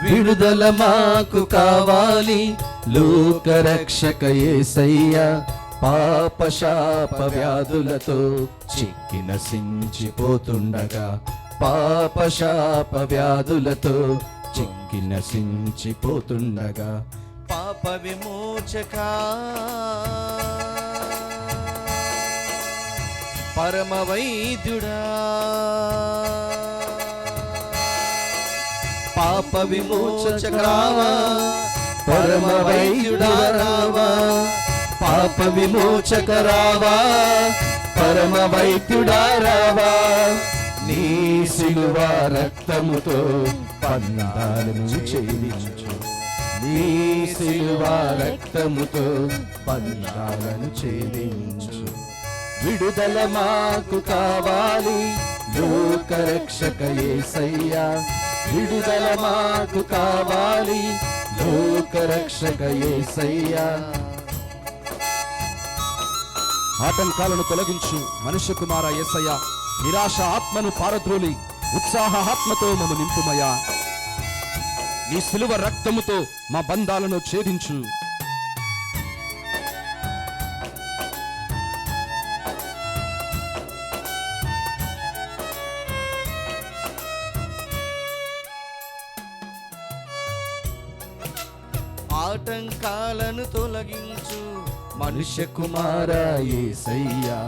విడుదల మాకు కావాలి లోకరక్షక యేసయ్యా. పాప శాప వ్యాధులతో చిక్కి నశించిపోతుండగా, పాప శాప వ్యాధులతో చిక్కి నశించిపోతుండగా, పాప విమోచక పరమ వైద్యుడా, పాప విమోచక రావా, పరమ వైద్యుడా రావా, పాప విమోచక రావా, పరమ వైద్యుడా రావా. నీ సిలువ రక్తముతో బంధాలను ఛేదించు, నీ సిలువ రక్తముతో బంధాలను ఛేదించు. విడుదల మాకు కావాలి లోకరక్షక యేసయ్యా, విడుదల మాకు కావాలి లోకరక్షక యేసయ్యా. ఆటంకాలను తొలగించు మనుష్య కుమార యేసయ్యా. నిరాశ ఆత్మను పారద్రోలి ఉత్సాహ ఆత్మతో మమ్ము నింపుమయ్యా. నీ సిలువ రక్తముతో మా బంధాలను ఛేదించు. ఆటంకాలను తొలగించు మనుష్య కుమార యేసయ్యా,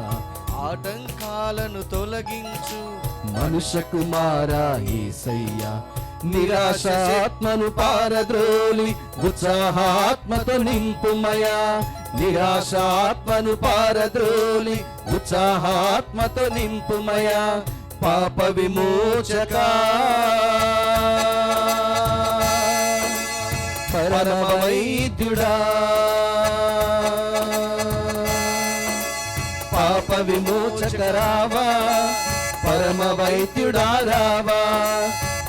ఆటంకాలను తొలగించు మనుష్య కుమార యేసయ్యా. నిరాశ ఆత్మను పారద్రోలి ఉత్సాహాత్మతో నింపుమయా, నిరాశ ఆత్మను పారద్రోలి ఉత్సాహాత్మతో నింపుమయా. పాప విమోచక పరమ వైద్యుడా, పాప విమోచక రావా, పరమ వైద్యుడా రావా,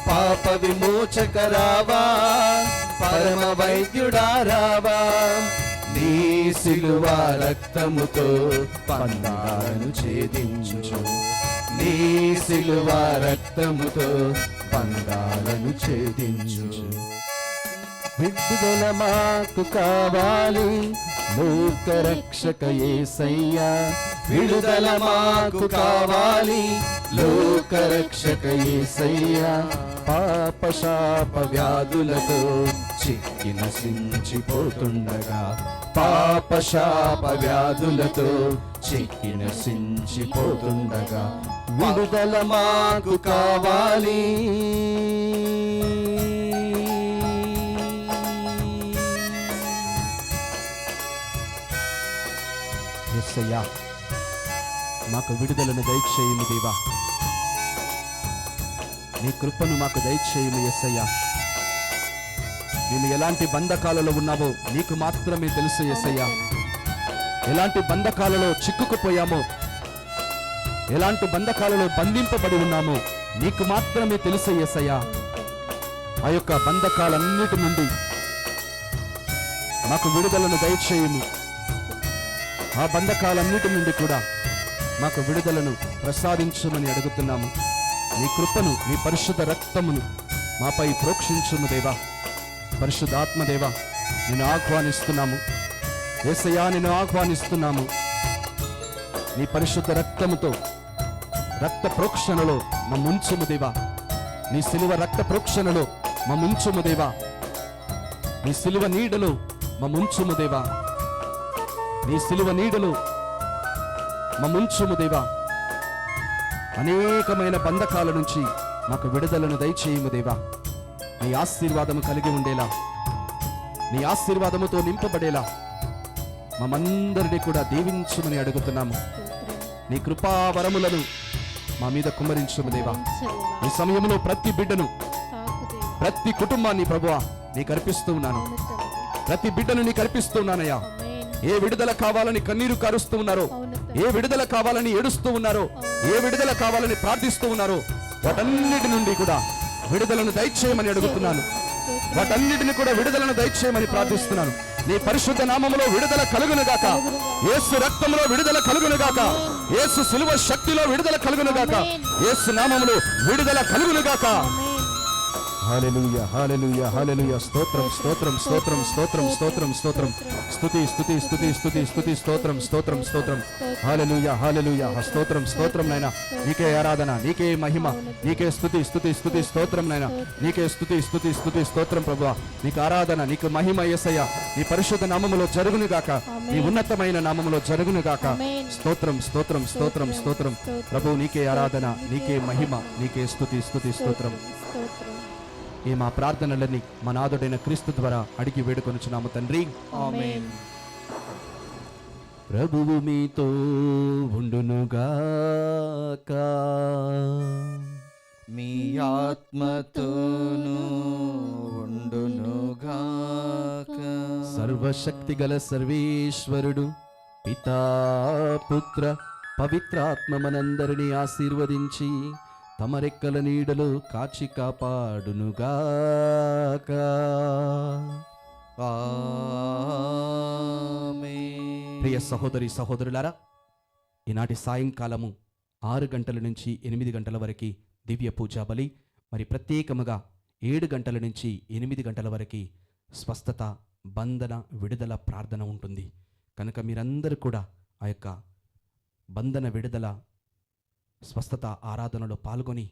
పాప విమోచక రావా, పరమ వైద్యుడా రావా. నీ సిలువ రక్తముతో బంధాలను ఛేదించు, నీ సిలువ రక్తముతో బంధాలను ఛేదించు. విడుదల మాకు కావాలి లోకరక్షక యేసయ్యా, విడుదల మాకు కావాలి లోకరక్షక యేసయ్యా. పాప శాప వ్యాధులతో చిక్కి నశించిపోతుండగా, పాప శాప వ్యాధులతో చిక్కి నశించిపోతుండగా, విడుదల మాకు కావాలి. యేసయ్యా, మాకు విడుదలను దయచేయుము దేవా, నీ కృపను మాకు దయచేయుము యేసయ్యా. నేను ఎలాంటి బంధకాలలో ఉన్నావో నీకు మాత్రమే తెలుసు యేసయ్యా. ఎలాంటి బంధకాలలో చిక్కుకుపోయామో, ఎలాంటి బంధకాలలో బంధింపబడి ఉన్నామో నీకు మాత్రమే తెలుసు యేసయ్యా. ఆ యొక్క బంధకాలన్నిటి నుండి మాకు విడుదలను దయచేయుము. ఆ బంధకాలన్నిటి నుండి కూడా మాకు విడుదలను ప్రసాదించమని అడుగుతున్నాము. నీ కృపను, నీ పరిశుద్ధ రక్తమును మాపై ప్రోక్షించుము దేవా. పరిశుద్ధాత్మదేవా, నిన్ను ఆహ్వానిస్తున్నాము యేసయ్యా, నిన్ను ఆహ్వానిస్తున్నాము. నీ పరిశుద్ధ రక్తముతో రక్త ప్రోక్షణలో మమ్ముంచుము దేవా. నీ సిలువ రక్త ప్రోక్షణలో మమ్ముంచుము దేవా. నీ సిలువ నీడలో మమ్ముంచుము దేవా. నీ సిలువ నీడలో మమ్ముంచుము దేవా. అనేకమైన బంధకాల నుంచి మాకు విడుదలను దయచేయుము దేవా. నీ ఆశీర్వాదము కలిగి ఉండేలా, నీ ఆశీర్వాదముతో నింపబడేలా మమ్మందరినీ కూడా దీవించుమని అడుగుతున్నాము. నీ కృపావరములను మా మీద కుమ్మరించుము దేవా. ఈ సమయంలో ప్రతి బిడ్డను, ప్రతి కుటుంబాన్ని ప్రభువా నీకు అర్పిస్తూ ఉన్నాను. ప్రతి బిడ్డను నీకు అర్పిస్తూ ఉన్నానయ్యా. ఏ విడుదల కావాలని కన్నీరు కారుస్తూ ఉన్నారో, ఏ విడుదల కావాలని ఏడుస్తూ ఉన్నారో, ఏ విడుదల కావాలని ప్రార్థిస్తూ ఉన్నారో, వాటన్నిటి నుండి కూడా విడుదలను దయచేయమని అడుగుతున్నాను. వాటన్నిటిని కూడా విడుదలను దయచేయమని ప్రార్థిస్తున్నాను. నీ పరిశుద్ధ నామములో విడుదల కలుగును గాక. యేసు రక్తంలో విడుదల కలుగును గాక. యేసు సిలువ శక్తిలో విడుదల కలుగును గాక. యేసు నామములో విడుదల కలుగును గాక. హల్లెలూయా హల్లెలూయా హల్లెలూయా. స్తోత్రం స్తోత్రం స్తోత్రం స్తోత్రం స్తోత్రం స్తోత్రం. స్తుతి స్తుతి స్తుతి స్తుతి స్తుతి స్తోత్రం స్తోత్రం స్తోత్రం. హల్లెలూయా హల్లెలూయా. స్తోత్రం స్తోత్రం నైనా. నీకే ఆరాధన, నీకే మహిమ, నీకే స్తుతి స్తుతి స్తుతి స్తోత్రం నైనా. నీకే స్తుతి స్తుతి స్తుతి స్తోత్రం ప్రభువా. నీకు ఆరాధన, నీకు మహిమ యేసయ్యా. నీ పరిశుద్ధ నామములో జరుగును గాక. నీ ఉన్నతమైన నామములో జరుగును గాక. స్తోత్రం స్తోత్రం స్తోత్రం స్తోత్రం. ప్రభు నీకే ఆరాధన, నీకే మహిమ, నీకే స్తుతి స్తుతి స్తోత్రం. ఈ మా ప్రార్థనలని మా నాథుడైన క్రీస్తు ద్వారా అడిగి వేడుకొనుచున్నాము తండ్రి. ఆమేన్. ప్రభువు మీతో ఉండునుగాక. మీ ఆత్మతోను ఉండునుగాక. సర్వశక్తి గల సర్వేశ్వరుడు పితా పుత్ర పవిత్రాత్మ మనందరినీ ఆశీర్వదించి తమ రెక్కల నీడలో కాచి కాపాడునుగాక. ఆమేన్. ప్రియ సహోదరి సహోదరులారా, ఈనాటి సాయంకాలము 6 గంటల నుంచి 8 గంటల వరకు దివ్య పూజా బలి, మరి ప్రత్యేకముగా 7 గంటల నుంచి 8 గంటల వరకు స్వస్థత, బంధన, విడుదల ప్రార్థన ఉంటుంది. కనుక మీరందరూ కూడా ఆ యొక్క బంధన, విడుదల, స్వస్థత ఆరాధనలో పాల్గొని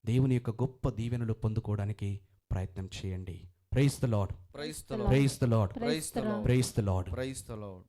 దేవుని యొక్క గొప్ప దీవెనలు పొందుకోవడానికి ప్రయత్నం చేయండి. Praise the Lord, praise the praise the Lord, praise the Lord, praise the Lord. Praise the lord.